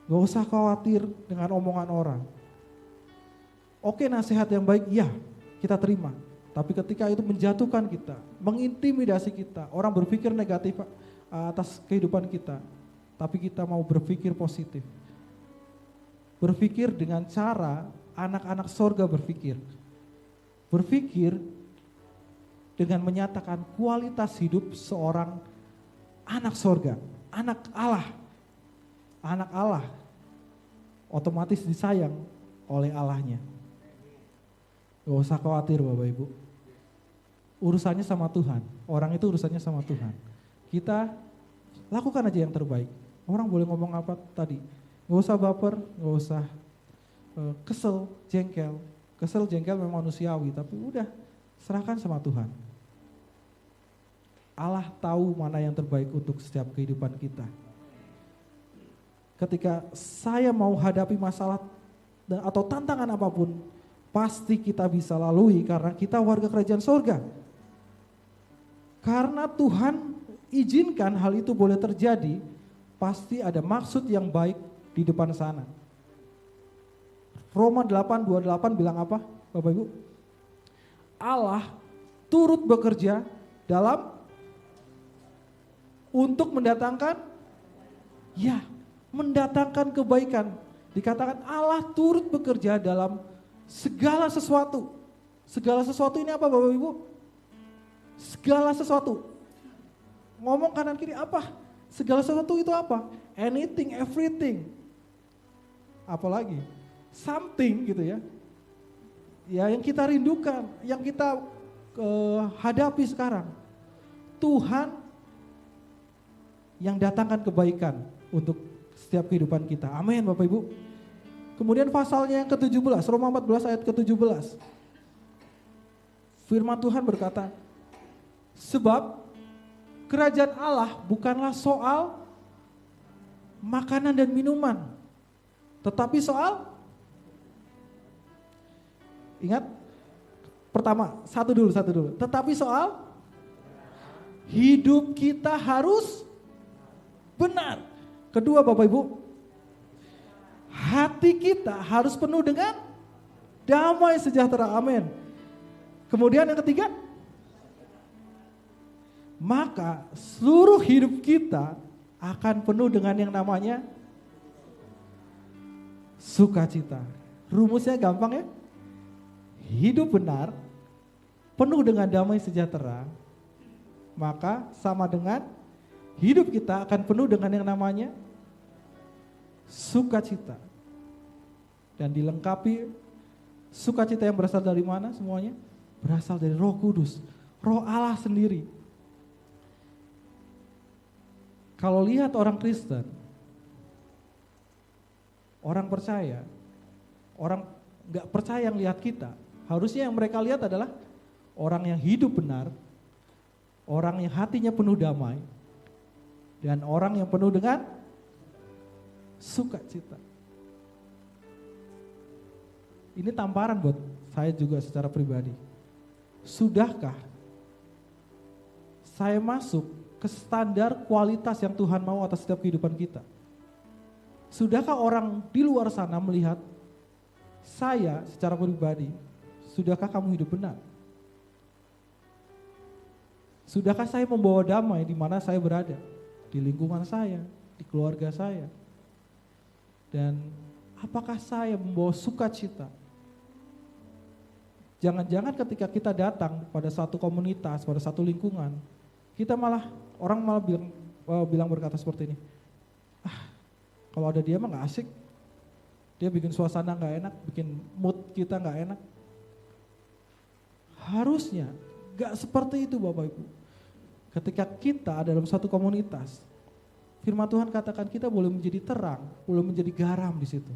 Gak usah khawatir dengan omongan orang. Oke, nasihat yang baik, ya kita terima. Tapi ketika itu menjatuhkan kita, mengintimidasi kita, orang berpikir negatif atas kehidupan kita, tapi kita mau berpikir positif. Berpikir dengan cara anak-anak sorga berpikir. Berpikir dengan menyatakan kualitas hidup seorang anak sorga, anak Allah. Anak Allah otomatis disayang oleh Allahnya. Gak usah khawatir Bapak Ibu. Urusannya sama Tuhan, orang itu urusannya sama Tuhan. Kita lakukan aja yang terbaik. Orang boleh ngomong apa tadi, gak usah baper, gak usah kesel, jengkel. Kesel, jengkel memang manusiawi, tapi udah serahkan sama Tuhan. Allah tahu mana yang terbaik untuk setiap kehidupan kita. Ketika saya mau hadapi masalah atau tantangan apapun, pasti kita bisa lalui karena kita warga kerajaan sorga. Karena Tuhan izinkan hal itu boleh terjadi, pasti ada maksud yang baik di depan sana. Roma 8:28 bilang apa Bapak Ibu? Allah turut bekerja untuk mendatangkan kebaikan. Dikatakan Allah turut bekerja dalam segala sesuatu. Segala sesuatu ini apa Bapak Ibu? Segala sesuatu. Ngomong kanan kiri apa? Segala sesuatu itu apa? Anything, everything. Apalagi? Something gitu ya. Ya yang kita rindukan, yang kita hadapi sekarang. Tuhan yang datangkan kebaikan untuk setiap kehidupan kita. Amin Bapak Ibu. Kemudian pasalnya yang ke-17, Roma 14 ayat ke-17. Firman Tuhan berkata, sebab kerajaan Allah bukanlah soal makanan dan minuman, Tetapi soal, ingat, pertama, satu dulu. Tetapi soal hidup kita harus benar. Kedua Bapak Ibu, hati kita harus penuh dengan damai sejahtera. Amin. Kemudian yang ketiga, maka seluruh hidup kita akan penuh dengan yang namanya sukacita. Rumusnya gampang ya. Hidup benar, penuh dengan damai sejahtera, maka sama dengan hidup kita akan penuh dengan yang namanya sukacita. Dan dilengkapi sukacita yang berasal dari mana semuanya? Berasal dari Roh Kudus, Roh Allah sendiri. Kalau lihat orang Kristen, orang percaya, orang gak percaya yang lihat kita, harusnya yang mereka lihat adalah orang yang hidup benar, orang yang hatinya penuh damai, dan orang yang penuh dengan sukacita. Ini tamparan buat saya juga secara pribadi. Sudahkah saya masuk ke standar kualitas yang Tuhan mau atas setiap kehidupan kita? Sudahkah orang di luar sana melihat saya secara pribadi, sudahkah kamu hidup benar? Sudahkah saya membawa damai di mana saya berada? Di lingkungan saya, di keluarga saya. Dan apakah saya membawa sukacita? Jangan-jangan ketika kita datang pada satu komunitas, pada satu lingkungan, orang malah bilang berkata seperti ini, kalau ada dia mah gak asik, dia bikin suasana gak enak, bikin mood kita gak enak. Harusnya gak seperti itu Bapak Ibu. Ketika kita ada dalam satu komunitas, firman Tuhan katakan kita boleh menjadi terang, boleh menjadi garam di situ.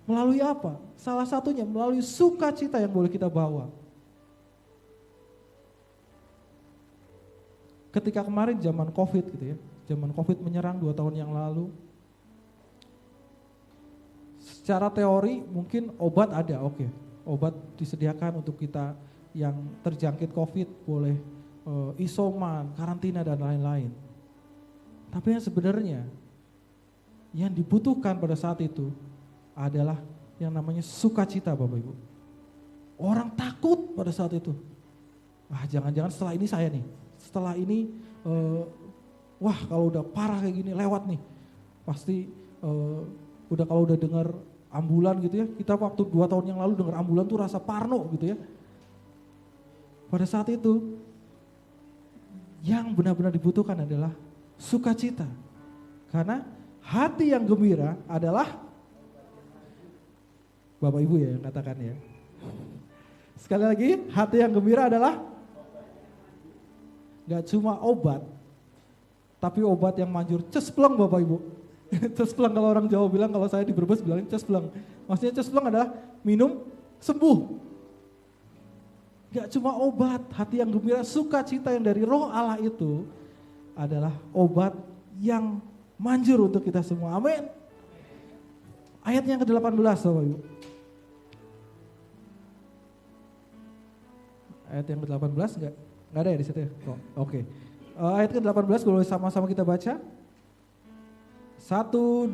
Melalui apa? Salah satunya melalui sukacita yang boleh kita bawa. Ketika kemarin zaman COVID gitu ya, zaman COVID menyerang 2 tahun yang lalu, secara teori mungkin obat ada, oke. Obat disediakan untuk kita yang terjangkit COVID, boleh isoman, karantina dan lain-lain. Tapi yang sebenarnya yang dibutuhkan pada saat itu adalah yang namanya sukacita Bapak Ibu. Orang takut pada saat itu. Jangan-jangan setelah ini saya nih, setelah ini kalau udah parah kayak gini lewat nih, pasti kalau udah dengar ambulan gitu ya, kita waktu 2 tahun yang lalu dengar ambulan tuh rasa parno gitu ya. Pada saat itu yang benar-benar dibutuhkan adalah sukacita. Karena hati yang gembira adalah, Bapak Ibu ya yang katakan ya. Sekali lagi, hati yang gembira adalah gak cuma obat, tapi obat yang manjur cespleng Bapak Ibu. Cespleng kalau orang Jawa bilang, kalau saya di Brebes bilangin cespleng. Maksudnya cespleng adalah minum sembuh. Gak cuma obat, hati yang gembira, sukacita yang dari Roh Allah itu adalah obat yang manjur untuk kita semua. Amin. Ayat yang ke-18 Bapak Ibu. Ayat yang ke-18 enggak ada ya di situ ya? Oke. Ayat ke-18 boleh sama-sama kita baca. 1, 2,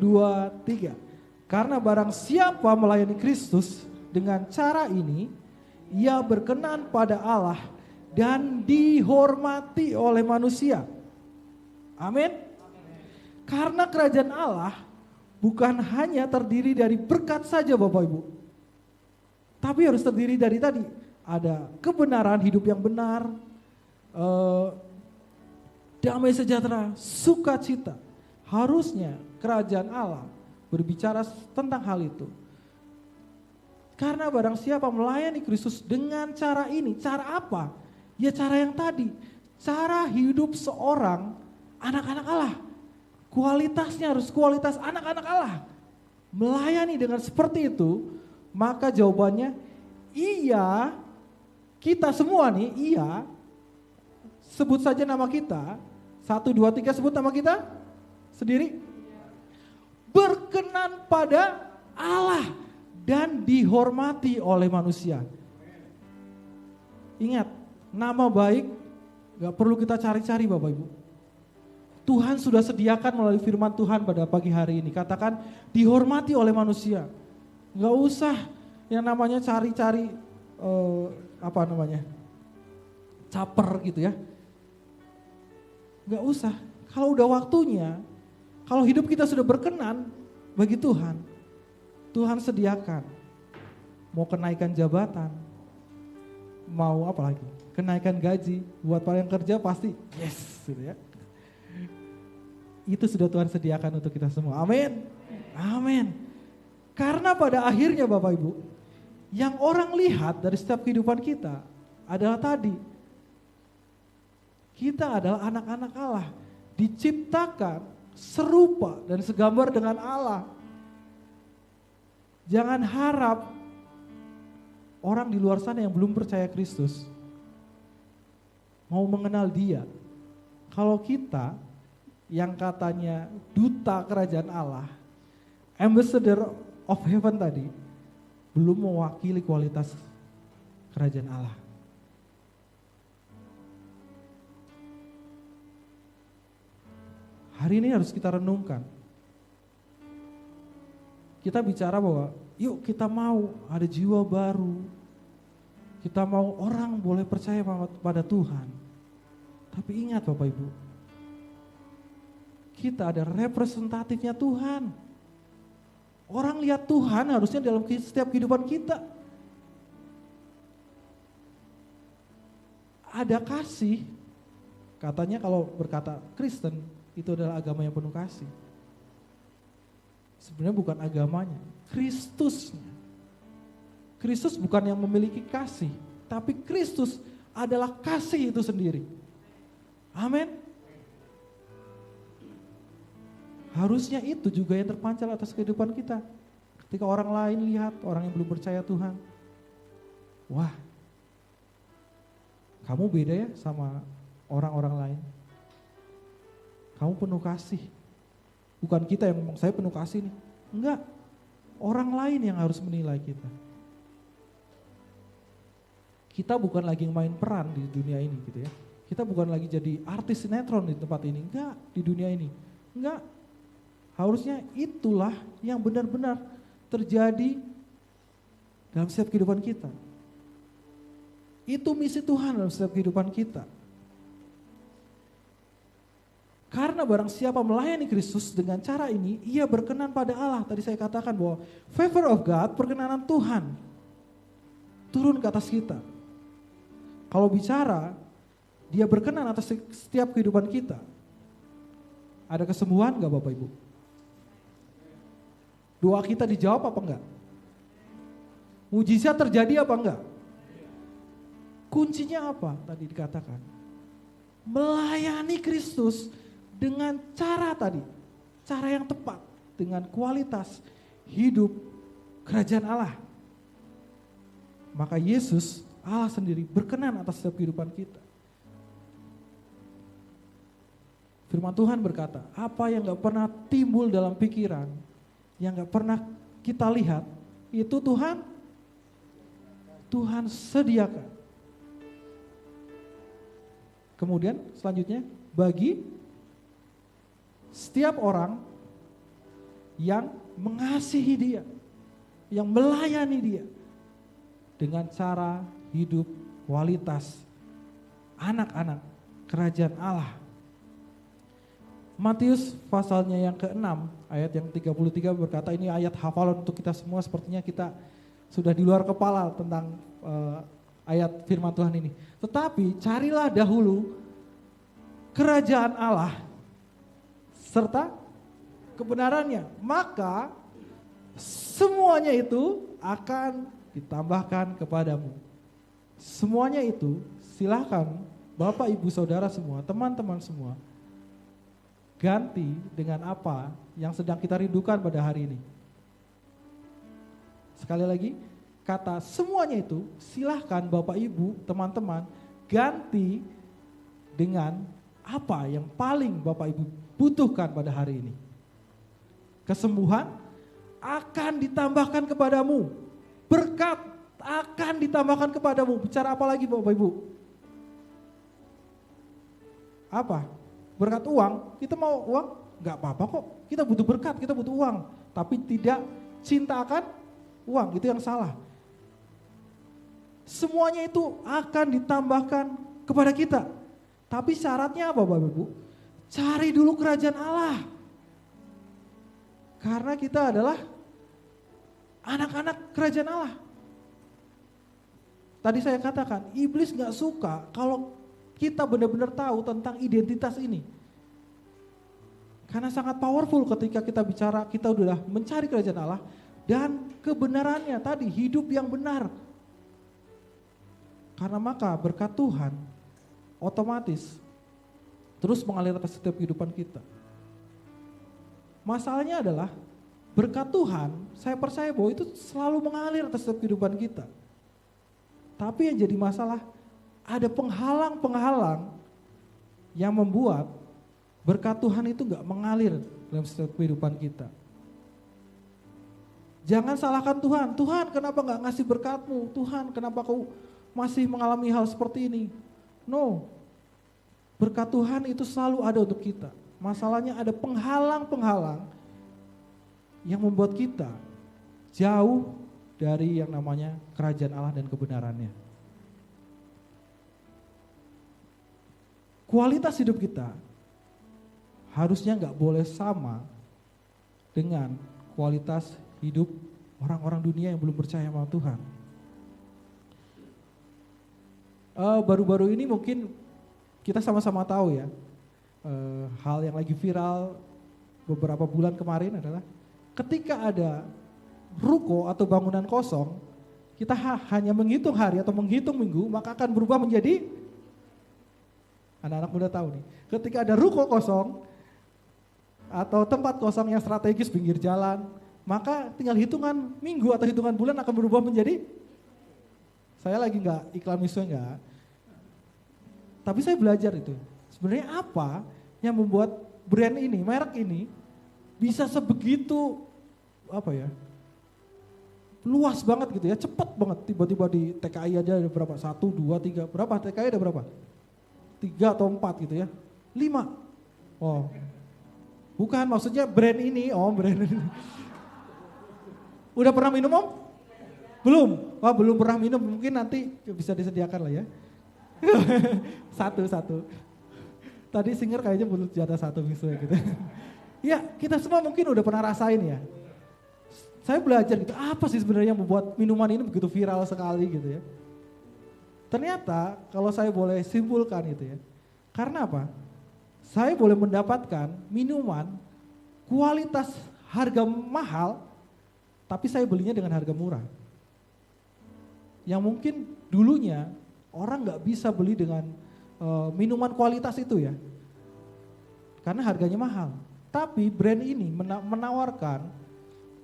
3. Karena barang siapa melayani Kristus dengan cara ini, ia berkenan pada Allah dan dihormati oleh manusia. Amin. Karena kerajaan Allah bukan hanya terdiri dari berkat saja Bapak Ibu, tapi harus terdiri dari tadi, ada kebenaran hidup yang benar, damai sejahtera, sukacita. Harusnya kerajaan Allah berbicara tentang hal itu. Karena barang siapa melayani Kristus dengan cara ini, cara apa? Ya cara yang tadi, cara hidup seorang anak-anak Allah. Kualitasnya harus kualitas anak-anak Allah. Melayani dengan seperti itu, maka jawabannya iya, kita semua nih, iya. Sebut saja nama kita, 1, 2, 3 sebut nama kita sendiri. berkenan pada Allah dan dihormati oleh manusia. Ingat, nama baik gak perlu kita cari-cari Bapak Ibu. Tuhan sudah sediakan melalui firman Tuhan pada pagi hari ini. Katakan dihormati oleh manusia. Gak usah yang namanya cari-cari caper gitu ya. Gak usah. Kalau udah waktunya, kalau hidup kita sudah berkenan bagi Tuhan, Tuhan sediakan. Mau kenaikan jabatan, mau apa lagi? Kenaikan gaji, buat para yang kerja pasti yes gitu ya. Itu sudah Tuhan sediakan untuk kita semua. Amin. Amin. Karena pada akhirnya Bapak Ibu, yang orang lihat dari setiap kehidupan kita adalah tadi. Kita adalah anak-anak Allah, diciptakan serupa dan segambar dengan Allah. Jangan harap orang di luar sana yang belum percaya Kristus mau mengenal Dia. Kalau kita yang katanya duta kerajaan Allah, ambassador of heaven tadi, belum mewakili kualitas kerajaan Allah. Hari ini harus kita renungkan. Kita bicara bahwa yuk kita mau ada jiwa baru. Kita mau orang boleh percaya pada Tuhan. Tapi ingat Bapak Ibu, kita ada representatifnya Tuhan. Orang lihat Tuhan harusnya dalam setiap kehidupan kita. Ada kasih. Katanya kalau berkata Kristen, itu adalah agama yang penuh kasih. Sebenarnya bukan agamanya, Kristusnya. Kristus bukan yang memiliki kasih, tapi Kristus adalah kasih itu sendiri. Amin. Harusnya itu juga yang terpancar atas kehidupan kita. Ketika orang lain lihat, orang yang belum percaya Tuhan, wah, kamu beda ya sama orang-orang lain. Kamu penuh kasih. Bukan kita yang ngomong, saya penuh kasih nih. Enggak. Orang lain yang harus menilai kita. Kita bukan lagi main peran di dunia ini gitu ya. Kita bukan lagi jadi artis sinetron di tempat ini. Enggak, di dunia ini. Enggak. Harusnya itulah yang benar-benar terjadi dalam setiap kehidupan kita. Itu misi Tuhan dalam setiap kehidupan kita. Karena barang siapa melayani Kristus dengan cara ini, ia berkenan pada Allah. Tadi saya katakan bahwa favor of God, perkenanan Tuhan, turun ke atas kita. Kalau bicara, dia berkenan atas setiap kehidupan kita. Ada kesembuhan gak Bapak Ibu? Doa kita dijawab apa enggak? Mujizat terjadi apa enggak? Kuncinya apa tadi dikatakan? Melayani Kristus dengan cara tadi, cara yang tepat, dengan kualitas hidup kerajaan Allah. Maka Yesus, Allah sendiri berkenan atas setiap kehidupan kita. Firman Tuhan berkata, apa yang gak pernah timbul dalam pikiran, yang gak pernah kita lihat, itu Tuhan sediakan. Kemudian selanjutnya, bagi setiap orang yang mengasihi Dia, yang melayani Dia dengan cara hidup kualitas anak-anak kerajaan Allah. Matius pasalnya yang ke-6 ayat yang 33 berkata, ini ayat hafalan untuk kita semua, sepertinya kita sudah di luar kepala tentang ayat firman Tuhan ini. Tetapi carilah dahulu kerajaan Allah serta kebenarannya, maka semuanya itu akan ditambahkan kepadamu. Semuanya itu silakan Bapak Ibu Saudara semua, teman-teman semua, ganti dengan apa yang sedang kita rindukan pada hari ini. Sekali lagi, kata semuanya itu silahkan Bapak Ibu, teman-teman, ganti dengan apa yang paling Bapak Ibu butuhkan pada hari ini. kesembuhan akan ditambahkan kepadamu. Berkat akan ditambahkan kepadamu. Bicara apa lagi Bapak Ibu? Apa? Berkat uang, kita mau uang? Enggak apa-apa kok, kita butuh berkat, kita butuh uang. Tapi tidak cinta akan uang, itu yang salah. Semuanya itu akan ditambahkan kepada kita. Tapi syaratnya apa Bapak Ibu? Cari dulu kerajaan Allah. Karena kita adalah anak-anak kerajaan Allah. Tadi saya katakan, iblis gak suka kalau kita benar-benar tahu tentang identitas ini. Karena sangat powerful ketika kita bicara, kita udah mencari kerajaan Allah dan kebenarannya tadi, hidup yang benar. Karena maka berkat Tuhan otomatis terus mengalir atas setiap kehidupan kita. Masalahnya adalah berkat Tuhan, saya percaya bahwa itu selalu mengalir atas setiap kehidupan kita. Tapi yang jadi masalah, ada penghalang-penghalang yang membuat berkat Tuhan itu gak mengalir dalam setiap kehidupan kita. Jangan salahkan Tuhan. Tuhan kenapa gak ngasih berkat-Mu? Tuhan kenapa kau masih mengalami hal seperti ini? No. Berkat Tuhan itu selalu ada untuk kita. Masalahnya ada penghalang-penghalang yang membuat kita jauh dari yang namanya kerajaan Allah dan kebenarannya. Kualitas hidup kita harusnya gak boleh sama dengan kualitas hidup orang-orang dunia yang belum percaya sama Tuhan. Baru-baru ini mungkin kita sama-sama tahu ya, hal yang lagi viral beberapa bulan kemarin adalah ketika ada ruko atau bangunan kosong, kita hanya menghitung hari atau menghitung minggu, maka akan berubah menjadi, anak-anak muda tahu nih, ketika ada ruko kosong atau tempat kosong yang strategis pinggir jalan, maka tinggal hitungan minggu atau hitungan bulan akan berubah menjadi, saya lagi nggak iklan misu enggak, tapi saya belajar itu sebenarnya apa yang membuat brand ini, merek ini bisa sebegitu apa ya, luas banget gitu ya, cepat banget, tiba-tiba di TKI aja ada berapa, 1, 2, 3, berapa TKI ada berapa? 3 atau 4 gitu ya, 5. Oh, bukan maksudnya brand ini, brand ini. Udah pernah minum Om? Belum? Wah belum pernah minum, mungkin nanti bisa disediakan lah ya. Satu. Tadi singer kayaknya belum jatah 1 misalnya gitu. Ya kita semua mungkin udah pernah rasain ya. Saya belajar gitu, apa sih sebenarnya yang membuat minuman ini begitu viral sekali gitu ya. Ternyata kalau saya boleh simpulkan itu ya, karena apa? Saya boleh mendapatkan minuman kualitas harga mahal, tapi saya belinya dengan harga murah. Yang mungkin dulunya orang gak bisa beli dengan minuman kualitas itu ya, karena harganya mahal. Tapi brand ini menawarkan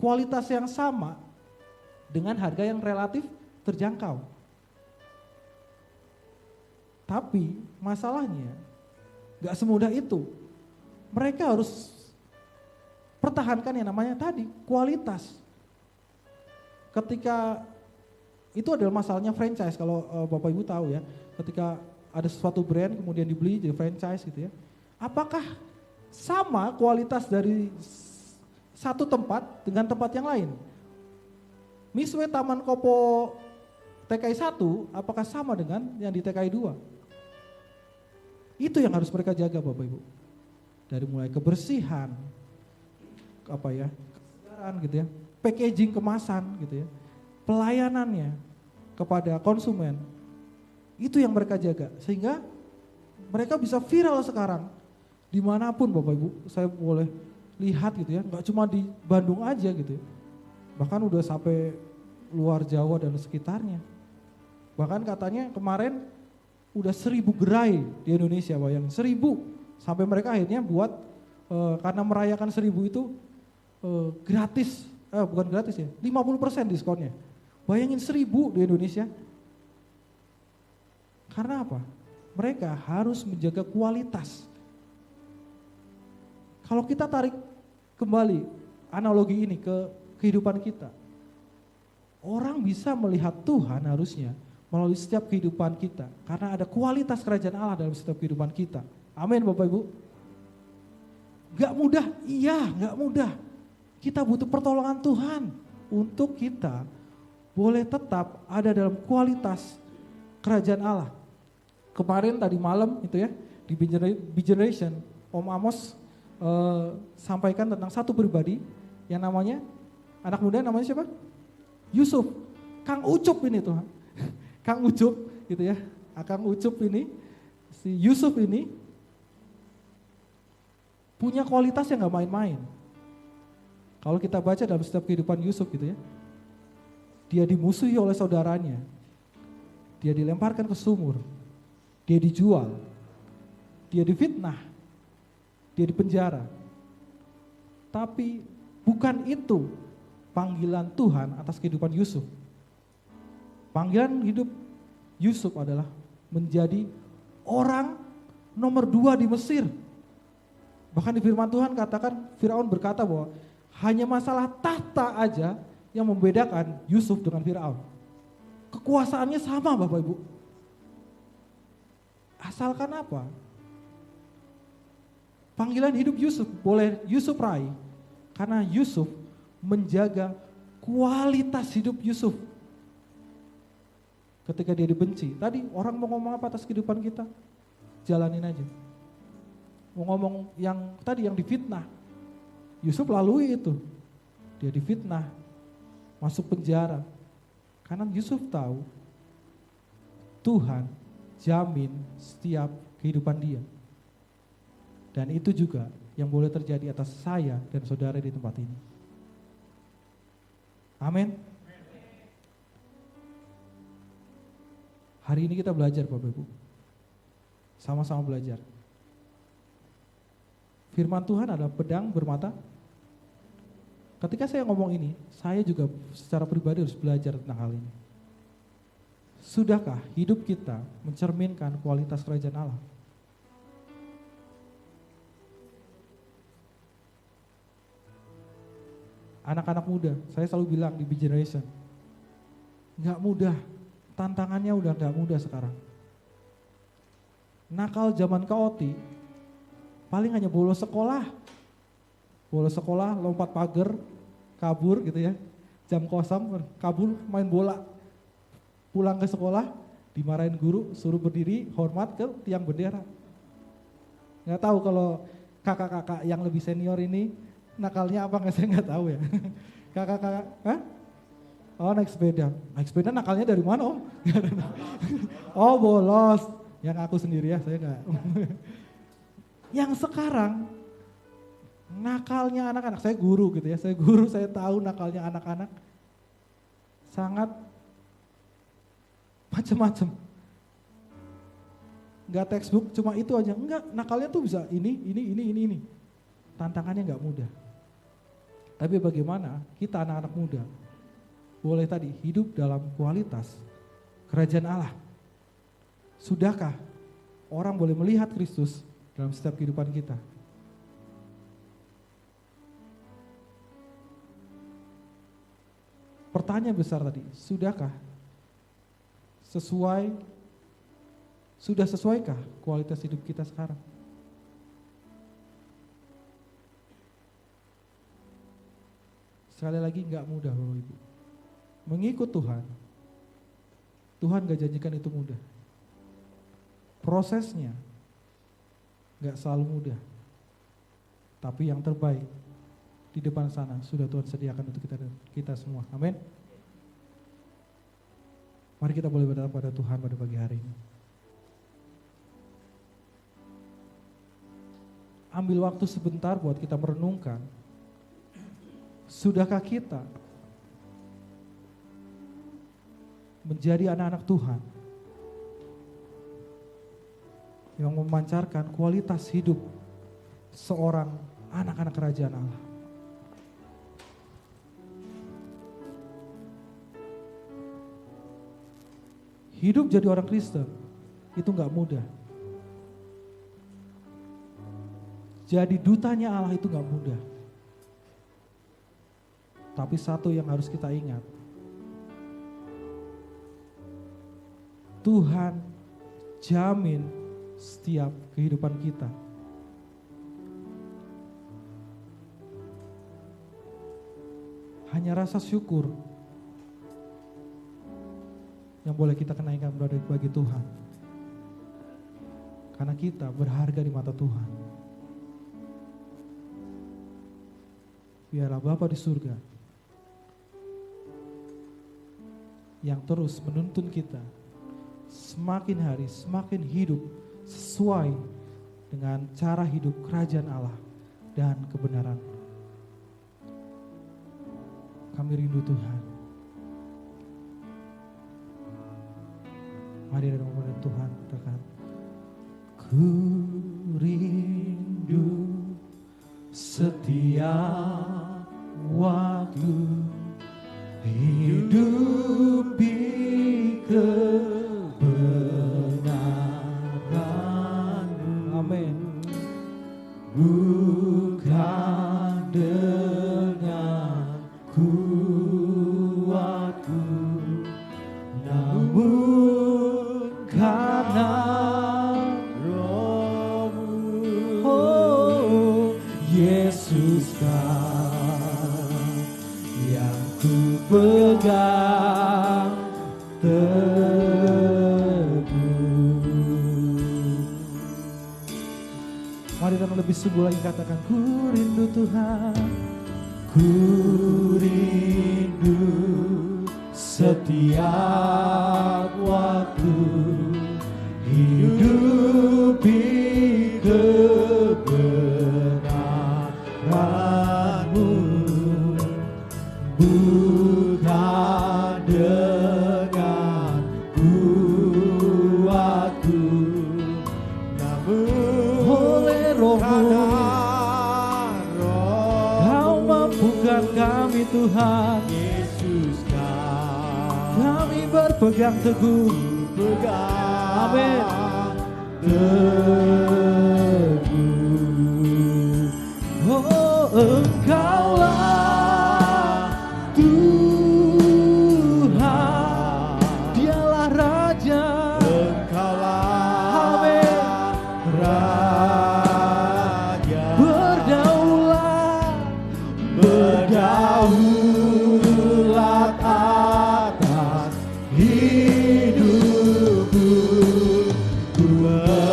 kualitas yang sama dengan harga yang relatif terjangkau. Tapi masalahnya gak semudah itu. Mereka harus pertahankan yang namanya tadi kualitas. Ketika itu adalah masalahnya franchise, kalau Bapak Ibu tahu ya, ketika ada suatu brand kemudian dibeli jadi franchise gitu ya. Apakah sama kualitas dari satu tempat dengan tempat yang lain? Miswe Taman Kopo TKI 1 apakah sama dengan yang di TKI 2? Itu yang harus mereka jaga Bapak Ibu. Dari mulai kebersihan, kesegaran gitu ya, packaging kemasan gitu ya, pelayanannya kepada konsumen, itu yang mereka jaga. Sehingga mereka bisa viral sekarang, dimanapun Bapak Ibu, saya boleh lihat gitu ya, gak cuma di Bandung aja gitu ya, bahkan udah sampai luar Jawa dan sekitarnya. Bahkan katanya kemarin udah 1.000 gerai di Indonesia, bayangin 1.000, sampai mereka akhirnya buat karena merayakan 1.000 itu gratis, bukan gratis ya, 50% diskonnya. Bayangin 1.000 di Indonesia. Karena apa? Mereka harus menjaga kualitas. Kalau kita tarik kembali analogi ini ke kehidupan kita. Orang bisa melihat Tuhan harusnya melalui setiap kehidupan kita. Karena ada kualitas kerajaan Allah dalam setiap kehidupan kita. Amin Bapak Ibu. Gak mudah, iya gak mudah. Kita butuh pertolongan Tuhan untuk kita boleh tetap ada dalam kualitas kerajaan Allah. Kemarin tadi malam itu ya, di Be Generation, Om Amos sampaikan tentang satu pribadi yang namanya, anak muda namanya siapa? Yusuf, Kang Ucup ini Tuhan. Kang Ucup gitu ya, Kang Ucup ini, si Yusuf ini punya kualitas yang gak main-main. Kalau kita baca dalam setiap kehidupan Yusuf gitu ya, dia dimusuhi oleh saudaranya, dia dilemparkan ke sumur, dia dijual, dia difitnah, dia dipenjara. Tapi bukan itu panggilan Tuhan atas kehidupan Yusuf. Panggilan hidup Yusuf adalah menjadi orang nomor 2 di Mesir. Bahkan di firman Tuhan katakan, Firaun berkata bahwa hanya masalah tahta aja yang membedakan Yusuf dengan Firaun. Kekuasaannya sama Bapak Ibu. Asalkan apa? Panggilan hidup Yusuf boleh Yusuf raih karena Yusuf menjaga kualitas hidup Yusuf. Ketika dia dibenci, tadi orang mau ngomong apa atas kehidupan kita? Jalanin aja. Mau ngomong yang tadi yang difitnah, Yusuf lalui itu. Dia difitnah, masuk penjara. Karena Yusuf tahu Tuhan jamin setiap kehidupan dia. Dan itu juga yang boleh terjadi atas saya dan saudara di tempat ini. Amin. Hari ini kita belajar Bapak Ibu. Sama-sama belajar. Firman Tuhan adalah pedang bermata. Ketika saya ngomong ini, saya juga secara pribadi harus belajar tentang hal ini. Sudahkah hidup kita mencerminkan kualitas kerajaan Allah? Anak-anak muda, saya selalu bilang di Be Generation, gak mudah, tantangannya udah gak mudah sekarang. Nakal zaman kaoti, paling hanya bolos sekolah, lompat pagar, kabur gitu ya, jam kosong, kabur main bola, pulang ke sekolah, dimarahin guru, suruh berdiri, hormat ke tiang bendera. Gak tahu kalau kakak-kakak yang lebih senior ini, nakalnya apa nggak, saya nggak tahu ya. Kakak-kakak, hah? Oh naik sepeda nakalnya dari mana Om? Oh bolos, yang aku sendiri ya, saya nggak. Yang sekarang nakalnya anak-anak, saya guru gitu ya, saya tahu nakalnya anak-anak sangat macam-macam. Nggak textbook, cuma itu aja, enggak, nakalnya tuh bisa ini. Tantangannya nggak mudah. Tapi bagaimana kita anak-anak muda boleh tadi hidup dalam kualitas kerajaan Allah? Sudahkah orang boleh melihat Kristus dalam setiap kehidupan kita? Pertanyaan besar tadi, sudahkah sudah sesuaikah kualitas hidup kita sekarang? Sekali lagi nggak mudah Bapak Ibu. Mengikut Tuhan gak janjikan itu mudah. Prosesnya gak selalu mudah. Tapi yang terbaik di depan sana sudah Tuhan sediakan untuk kita semua. Amin. Mari kita boleh berdoa pada Tuhan pada pagi hari ini. Ambil waktu sebentar buat kita merenungkan. Sudahkah kita menjadi anak-anak Tuhan yang memancarkan kualitas hidup seorang anak-anak kerajaan Allah? Hidup jadi orang Kristen itu gak mudah. Jadi dutanya Allah itu gak mudah. Tapi satu yang harus kita ingat, Tuhan jamin setiap kehidupan kita. Hanya rasa syukur yang boleh kita kenaikan bagi Tuhan. Karena kita berharga di mata Tuhan. Biarlah Bapa di surga yang terus menuntun kita semakin hari semakin hidup sesuai dengan cara hidup kerajaan Allah dan kebenaran. Kami rindu Tuhan. Mari dalam nama Tuhan katakan, ku rindu setiap waktu hidup di kebenaran-Mu. Amin. Bukan dengan kuatku, namun karena Roh-Mu. Oh, Yesus kan yang ku pegang teguh. Mari kita lebih sungguh lagi katakan, ku rindu Tuhan, ku rindu setiap waktu hidup di kebenaran-Mu, bukan dengan kuatku, namun oleh Roh-Mu. Kau mampukan kami Tuhan, Yesus kami berpegang teguh, amin, teguh. Oh, Engkaulah Tuhan, Dialah Raja, Engkaulah, amin, Raja, berdaulat atas hidupku, ku berserah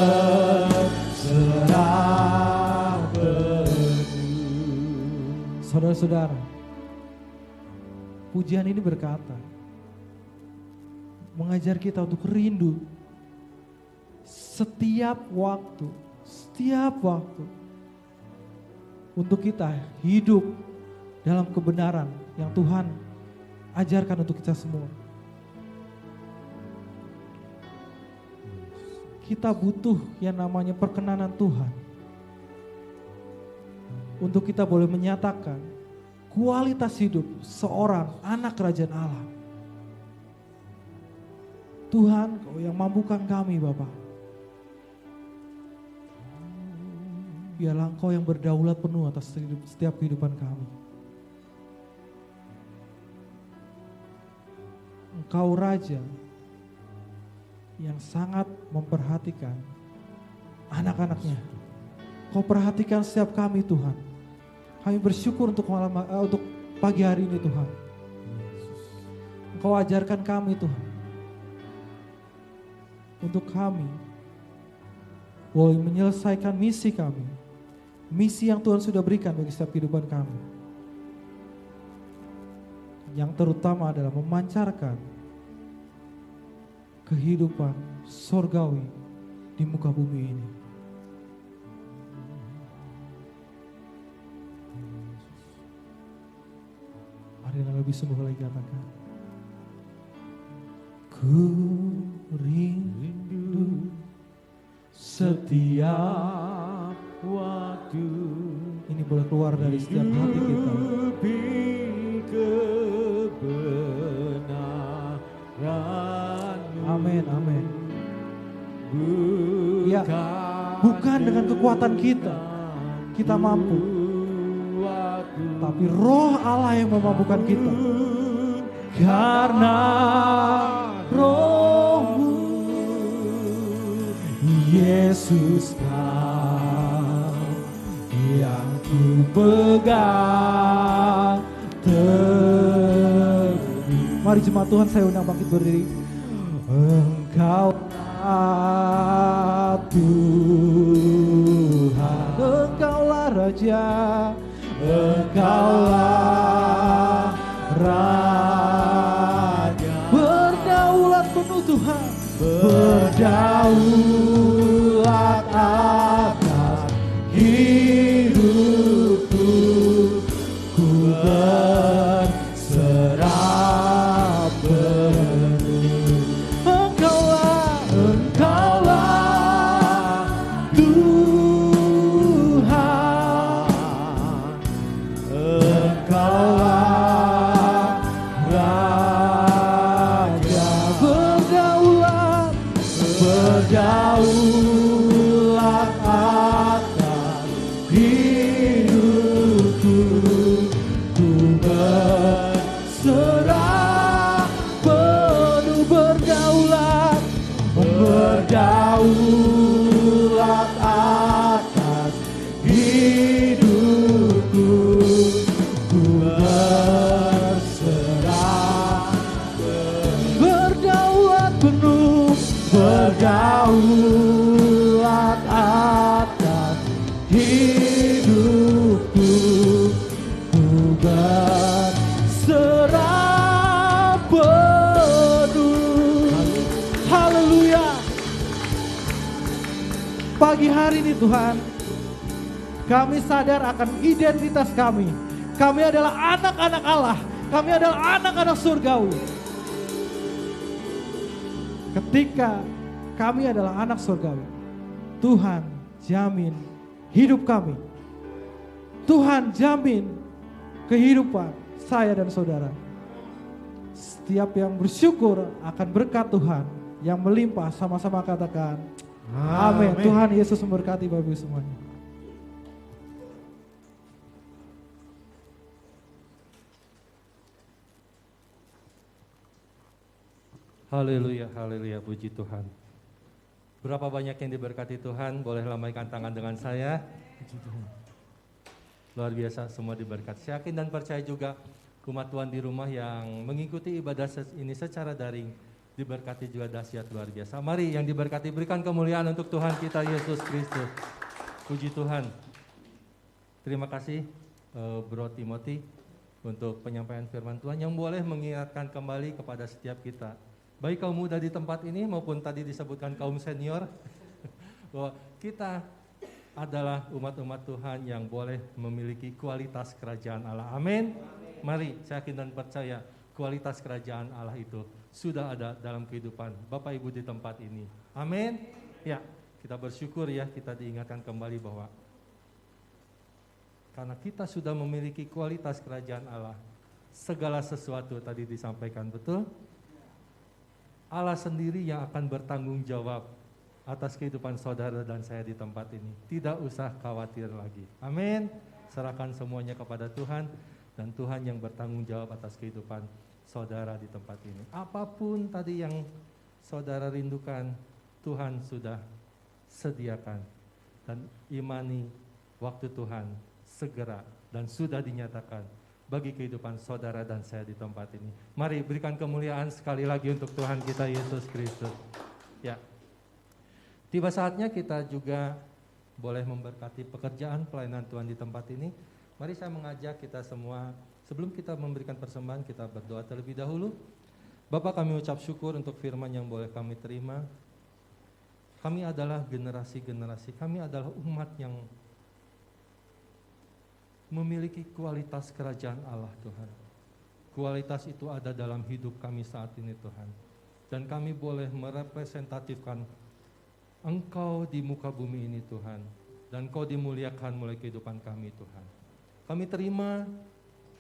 penuh. Saudara-saudara, pujian ini berkata, mengajar kita untuk rindu setiap waktu untuk kita hidup dalam kebenaran yang Tuhan ajarkan untuk kita semua. Kita butuh yang namanya perkenanan Tuhan untuk kita boleh menyatakan kualitas hidup seorang anak kerajaan Allah. Tuhan, Kau yang mampukan kami Bapa. Biarlah Engkau yang berdaulat penuh atas setiap kehidupan kami. Engkau Raja yang sangat memperhatikan anak-anaknya. Kau perhatikan setiap kami Tuhan. Kami bersyukur untuk pagi hari ini Tuhan. Engkau ajarkan kami Tuhan, untuk kami boleh menyelesaikan misi kami. Misi yang Tuhan sudah berikan bagi setiap kehidupan kami. Yang terutama adalah memancarkan kehidupan sorgawi di muka bumi ini. Mari kita lebih sungguh lagi katakan, ku rindu setiap waktu. Ini boleh keluar dari setiap hati kita. Amin, amin. Ya, bukan dengan kekuatan kita mampu. tapi Roh Allah yang memampukan kita. Karena Roh-Mu, Yesus Kau yang ku pegang teguh. Mari jemaat Tuhan, saya undang bangkit berdiri. Engkau Tuhan, Engkaulah Raja, Engkaulah Raja, berdaulat penuh Tuhan, berdaulat atas hidupku, ku berserah penuh. Engkaulah Tuhan, Engkaulah Raja, berdaulat atas hidupku, ku berserah penuh. Berdaulat atas hidupku, ku berserah penuh. Berdaulat penuh, berdaulat atas hidupku, ku berserah penuh. Haleluya. Pagi hari ini Tuhan, kami sadar akan identitas kami. Kami adalah anak-anak Allah. Kami adalah anak-anak surgawi. Ketika kami adalah anak surgawi, Tuhan jamin hidup kami. Tuhan jamin kehidupan saya dan saudara. Setiap yang bersyukur akan berkat Tuhan yang melimpah, sama-sama katakan amin. Tuhan Yesus memberkati Bapak Ibu semuanya. Haleluya, haleluya, puji Tuhan. Berapa banyak yang diberkati Tuhan, boleh lambaikan tangan dengan saya. Puji Tuhan. Luar biasa, semua diberkati. Saya yakin dan percaya juga umat Tuhan di rumah yang mengikuti ibadah ini secara daring, diberkati juga dahsyat luar biasa. Mari yang diberkati berikan kemuliaan untuk Tuhan kita Yesus Kristus. Puji Tuhan. Terima kasih Bro Timothy untuk penyampaian firman Tuhan yang boleh mengingatkan kembali kepada setiap kita, baik kaum muda di tempat ini maupun tadi disebutkan kaum senior, bahwa kita adalah umat-umat Tuhan yang boleh memiliki kualitas kerajaan Allah. Amin. Mari, saya yakin dan percaya kualitas kerajaan Allah itu sudah ada dalam kehidupan Bapak Ibu di tempat ini. Amin. Ya, kita bersyukur ya, kita diingatkan kembali bahwa karena kita sudah memiliki kualitas kerajaan Allah, segala sesuatu tadi disampaikan betul, Allah sendiri yang akan bertanggung jawab atas kehidupan saudara dan saya di tempat ini. Tidak usah khawatir lagi. Amin. Serahkan semuanya kepada Tuhan, dan Tuhan yang bertanggung jawab atas kehidupan saudara di tempat ini. Apapun tadi yang saudara rindukan, Tuhan sudah sediakan. Dan imani waktu Tuhan segera dan sudah dinyatakan bagi kehidupan saudara dan saya di tempat ini. Mari berikan kemuliaan sekali lagi untuk Tuhan kita Yesus Kristus. Ya. Tiba saatnya kita juga boleh memberkati pekerjaan pelayanan Tuhan di tempat ini. Mari saya mengajak kita semua, sebelum kita memberikan persembahan, kita berdoa terlebih dahulu. Bapa, kami ucap syukur untuk firman yang boleh kami terima. Kami adalah generasi-generasi, kami adalah umat yang memiliki kualitas kerajaan Allah, Tuhan. Kualitas itu ada dalam hidup kami saat ini, Tuhan. Dan kami boleh merepresentatifkan Engkau di muka bumi ini, Tuhan. Dan Engkau dimuliakan mulai kehidupan kami, Tuhan. Kami terima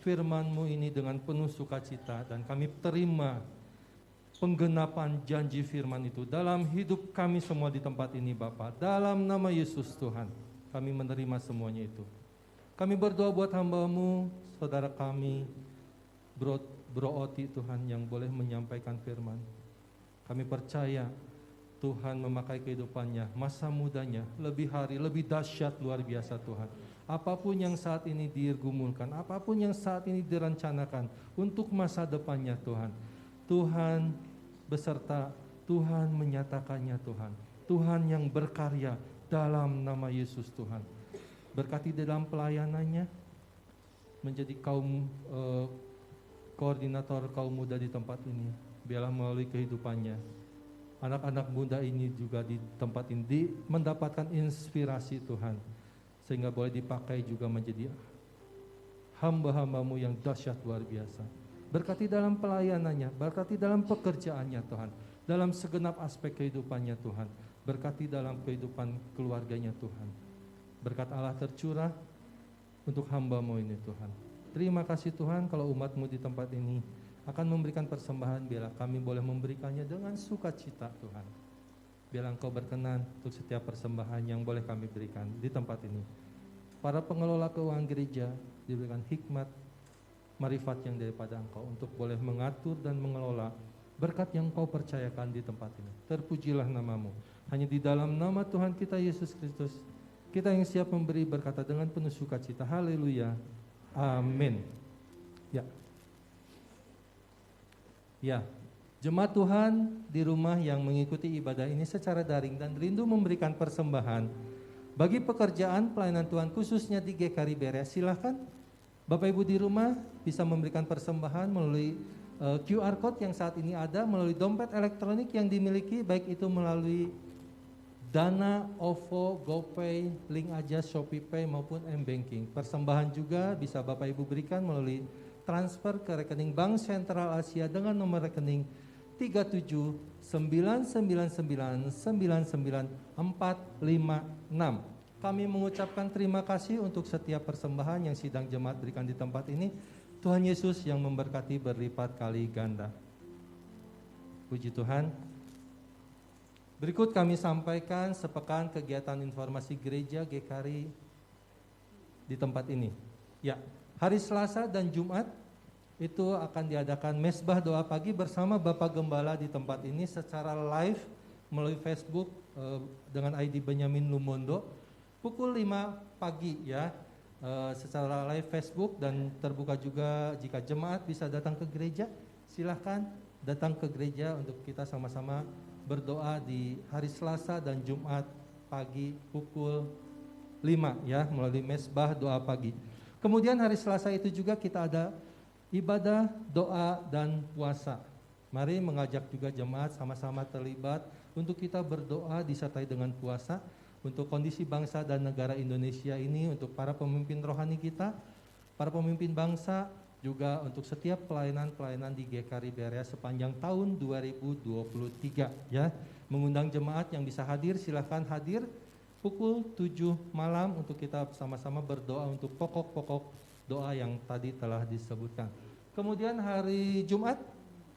firman-Mu ini dengan penuh sukacita, dan kami terima penggenapan janji firman itu dalam hidup kami semua di tempat ini, Bapa. Dalam nama Yesus, Tuhan, kami menerima semuanya itu. Kami berdoa buat hamba-Mu, saudara kami, Bro Oti Tuhan yang boleh menyampaikan firman. Kami percaya Tuhan memakai kehidupannya, masa mudanya, lebih hari, lebih dahsyat luar biasa Tuhan. Apapun yang saat ini digumulkan, apapun yang saat ini direncanakan untuk masa depannya Tuhan. Tuhan beserta, Tuhan menyatakannya Tuhan. Tuhan yang berkarya dalam nama Yesus Tuhan. Berkati dalam pelayanannya, menjadi koordinator kaum muda di tempat ini. Biarlah melalui kehidupannya, anak-anak muda ini juga di tempat ini mendapatkan inspirasi Tuhan, sehingga boleh dipakai juga menjadi hamba-hamba-Mu yang dahsyat luar biasa. Berkati dalam pelayanannya, berkati dalam pekerjaannya Tuhan, dalam segenap aspek kehidupannya Tuhan. Berkati dalam kehidupan keluarganya Tuhan. Berkat Allah tercurah untuk hamba-Mu ini Tuhan. Terima kasih Tuhan kalau umat-Mu di tempat ini akan memberikan persembahan, biarlah kami boleh memberikannya dengan sukacita Tuhan. Biarlah Engkau berkenan untuk setiap persembahan yang boleh kami berikan di tempat ini. Para pengelola keuangan gereja diberikan hikmat, marifat yang daripada Engkau untuk boleh mengatur dan mengelola berkat yang Engkau percayakan di tempat ini. Terpujilah nama-Mu. Hanya di dalam nama Tuhan kita Yesus Kristus, kita yang siap memberi berkata dengan penuh sukacita, haleluya, amin. Ya, jemaat Tuhan di rumah yang mengikuti ibadah ini secara daring dan rindu memberikan persembahan bagi pekerjaan pelayanan Tuhan khususnya di GKRI Berea, silahkan Bapak Ibu di rumah bisa memberikan persembahan melalui QR Code yang saat ini ada, melalui dompet elektronik yang dimiliki, baik itu melalui Dana, OVO, GoPay, link aja Shopee Pay maupun M-Banking. Persembahan juga bisa Bapak Ibu berikan melalui transfer ke rekening Bank Sentral Asia dengan nomor rekening 379999499456. Kami mengucapkan terima kasih untuk setiap persembahan yang sidang jemaat berikan di tempat ini. Tuhan Yesus yang memberkati berlipat kali ganda. Puji Tuhan. Berikut kami sampaikan sepekan kegiatan informasi gereja GKRI di tempat ini. Ya, hari Selasa dan Jumat itu akan diadakan mesbah doa pagi bersama Bapak Gembala di tempat ini secara live melalui Facebook dengan ID Benyamin Lumondo pukul 5 pagi ya, secara live Facebook, dan terbuka juga jika jemaat bisa datang ke gereja, silahkan datang ke gereja untuk kita sama-sama berdoa di hari Selasa dan Jumat pagi pukul 5 ya, melalui mesbah doa pagi. Kemudian hari Selasa itu juga kita ada ibadah, doa, dan puasa. Mari mengajak juga jemaat sama-sama terlibat untuk kita berdoa disertai dengan puasa untuk kondisi bangsa dan negara Indonesia ini, untuk para pemimpin rohani kita, para pemimpin bangsa, juga untuk setiap pelayanan-pelayanan di GKRI Berea sepanjang tahun 2023 ya. Mengundang jemaat yang bisa hadir, silahkan hadir pukul 7 malam untuk kita sama-sama berdoa untuk pokok-pokok doa yang tadi telah disebutkan. Kemudian hari Jumat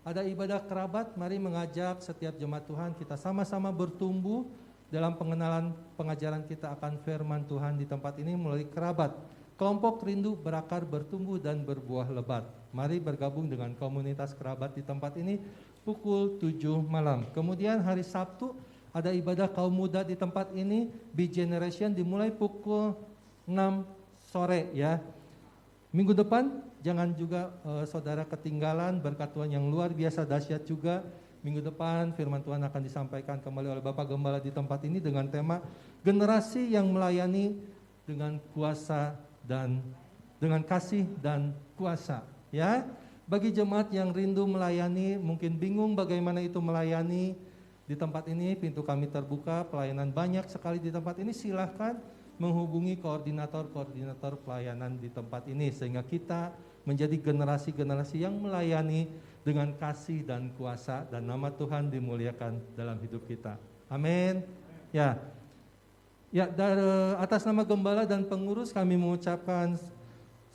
ada ibadah kerabat. Mari mengajak setiap jemaat Tuhan kita sama-sama bertumbuh dalam pengenalan pengajaran kita akan firman Tuhan di tempat ini melalui kerabat. Kelompok rindu berakar, bertumbuh, dan berbuah lebat. Mari bergabung dengan komunitas kerabat di tempat ini pukul 7 malam. Kemudian hari Sabtu ada ibadah kaum muda di tempat ini, Be Generation, dimulai pukul 6 sore ya. Minggu depan jangan juga saudara ketinggalan berkat Tuhan yang luar biasa dahsyat juga. Minggu depan firman Tuhan akan disampaikan kembali oleh Bapak Gembala di tempat ini dengan tema generasi yang melayani dengan kuasa dan dengan kasih dan kuasa ya. Bagi jemaat yang rindu melayani, mungkin bingung bagaimana itu melayani di tempat ini, pintu kami terbuka, pelayanan banyak sekali di tempat ini. Silahkan menghubungi koordinator-koordinator pelayanan di tempat ini sehingga kita menjadi generasi-generasi yang melayani dengan kasih dan kuasa, dan nama Tuhan dimuliakan dalam hidup kita. Amin. Ya. Ya, dari atas nama Gembala dan pengurus kami mengucapkan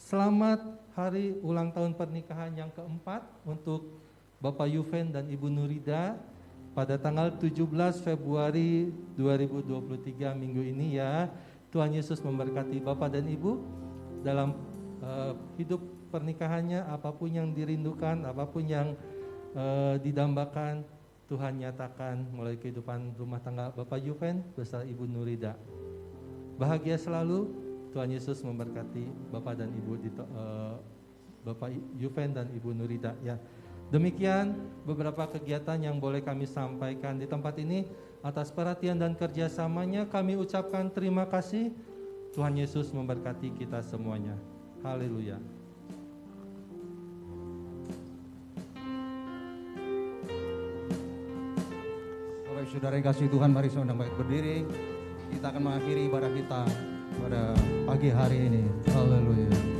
selamat hari ulang tahun pernikahan yang keempat untuk Bapak Yuven dan Ibu Nurida pada tanggal 17 Februari 2023 minggu ini ya. Tuhan Yesus memberkati Bapak dan Ibu. dalam hidup pernikahannya, apapun yang dirindukan, apapun yang didambakan, Tuhan nyatakan melalui kehidupan rumah tangga Bapak Yuven beserta Ibu Nurida. Bahagia selalu, Tuhan Yesus memberkati Bapak dan Ibu Bapak Yuven dan Ibu Nurida ya. Demikian beberapa kegiatan yang boleh kami sampaikan di tempat ini. Atas perhatian dan kerjasamanya kami ucapkan terima kasih. Tuhan Yesus memberkati kita semuanya. Haleluya. Oleh saudara yang kasih Tuhan, mari sama baik berdiri. Kita akan mengakhiri ibadah kita pada pagi hari ini. Haleluya.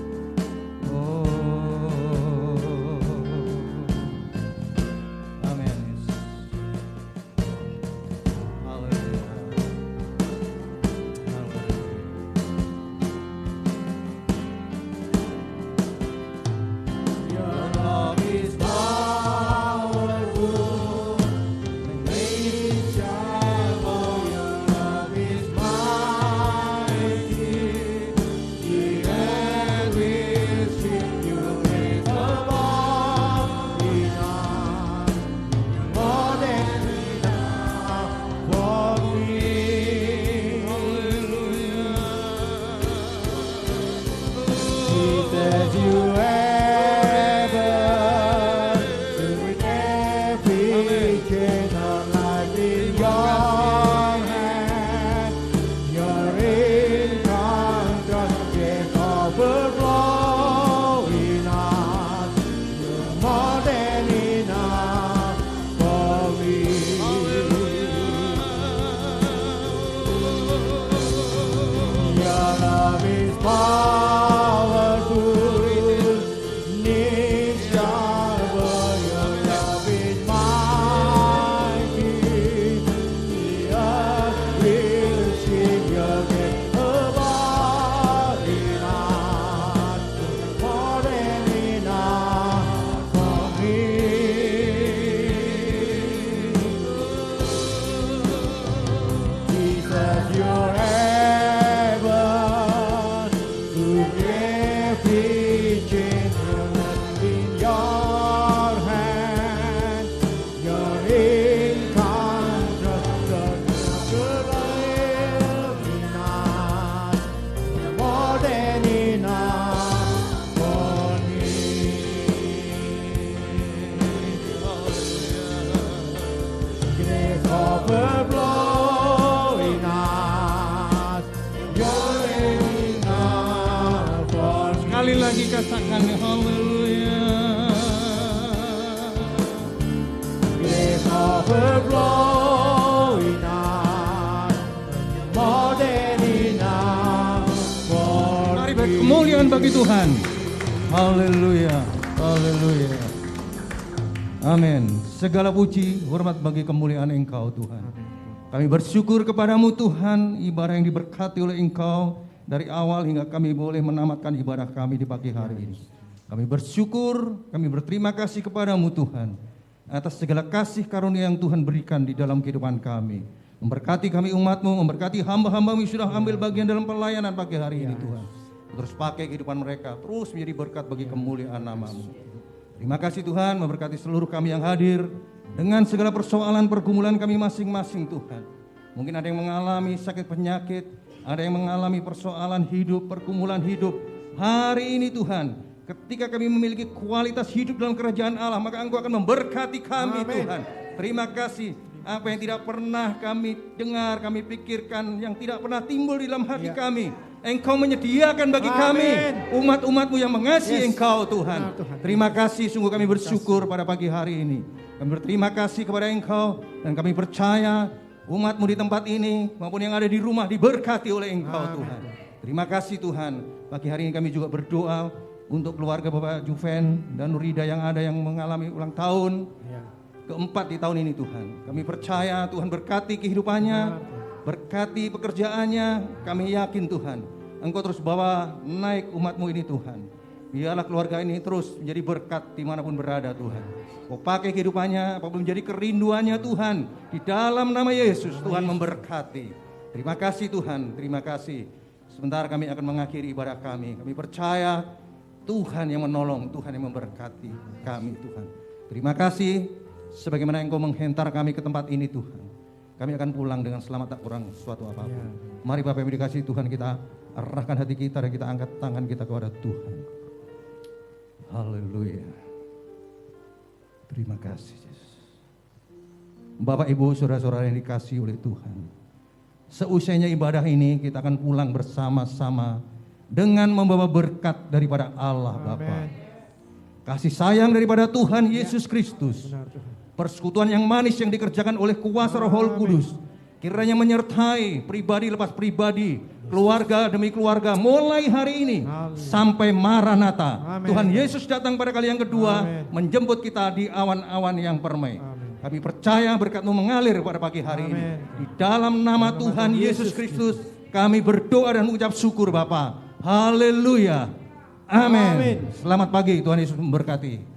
Katakan haleluya. Grace overflowing us, more than enough for me. Mari kemuliaan bagi Tuhan. Haleluya. Haleluya. Amin. Segala puji, hormat bagi kemuliaan Engkau Tuhan. Kami bersyukur kepadamu Tuhan, ibadah yang diberkati oleh Engkau dari awal hingga kami boleh menamatkan ibadah kami di pagi hari ini. Kami bersyukur, kami berterima kasih kepadamu Tuhan atas segala kasih karunia yang Tuhan berikan di dalam kehidupan kami. Memberkati kami umat-Mu, memberkati hamba-hamba-Mu yang sudah ambil bagian dalam pelayanan pagi hari ini Tuhan. Terus pakai kehidupan mereka, terus menjadi berkat bagi kemuliaan nama-Mu. Terima kasih Tuhan, memberkati seluruh kami yang hadir dengan segala persoalan pergumulan kami masing-masing Tuhan. Mungkin ada yang mengalami sakit penyakit, ada yang mengalami persoalan hidup, pergumulan hidup. Hari ini Tuhan, ketika kami memiliki kualitas hidup dalam kerajaan Allah, maka Engkau akan memberkati kami. Amen. Tuhan. Terima kasih. Apa yang tidak pernah kami dengar, kami pikirkan, yang tidak pernah timbul di dalam hati kami, Engkau menyediakan bagi kami, umat-umat-Mu yang mengasihi Engkau Tuhan. Terima kasih, sungguh kami bersyukur pada pagi hari ini. Kami berterima kasih kepada Engkau, dan kami percaya umat-Mu di tempat ini maupun yang ada di rumah diberkati oleh Engkau Tuhan. Terima kasih Tuhan. Pagi hari ini kami juga berdoa untuk keluarga Bapak Juven dan Nurida yang ada yang mengalami ulang tahun keempat di tahun ini Tuhan. Kami percaya Tuhan berkati kehidupannya, berkati pekerjaannya. Kami yakin Tuhan, Engkau terus bawa naik umat-Mu ini Tuhan. Biarlah keluarga ini terus menjadi berkat dimanapun berada Tuhan. Kau pakai kehidupannya, apapun menjadi kerinduannya Tuhan. Di dalam nama Yesus Tuhan memberkati. Terima kasih Tuhan, terima kasih. Sebentar kami akan mengakhiri ibadah kami. Kami percaya Tuhan yang menolong, Tuhan yang memberkati kami Tuhan. Terima kasih sebagaimana Engkau menghentar kami ke tempat ini Tuhan. Kami akan pulang dengan selamat tak kurang suatu apapun. Mari Bapak Ibu dikasihi Tuhan, kita arahkan hati kita dan kita angkat tangan kita kepada Tuhan. Haleluya. Terima kasih Yesus. Bapak Ibu saudara-saudara yang dikasihi oleh Tuhan. Seusainya ibadah ini kita akan pulang bersama-sama dengan membawa berkat daripada Allah Bapa. Kasih sayang daripada Tuhan Yesus Kristus. Persekutuan yang manis yang dikerjakan oleh kuasa Roh Kudus kiranya menyertai pribadi lepas pribadi, keluarga demi keluarga mulai hari ini sampai Maranatha. Tuhan Yesus datang pada kali yang kedua menjemput kita di awan-awan yang permai. Kami percaya berkat-Mu mengalir pada pagi hari ini. Di dalam nama Tuhan Yesus Kristus kami berdoa dan mengucap syukur Bapa. Haleluya. Amin. Selamat pagi, Tuhan Yesus memberkati.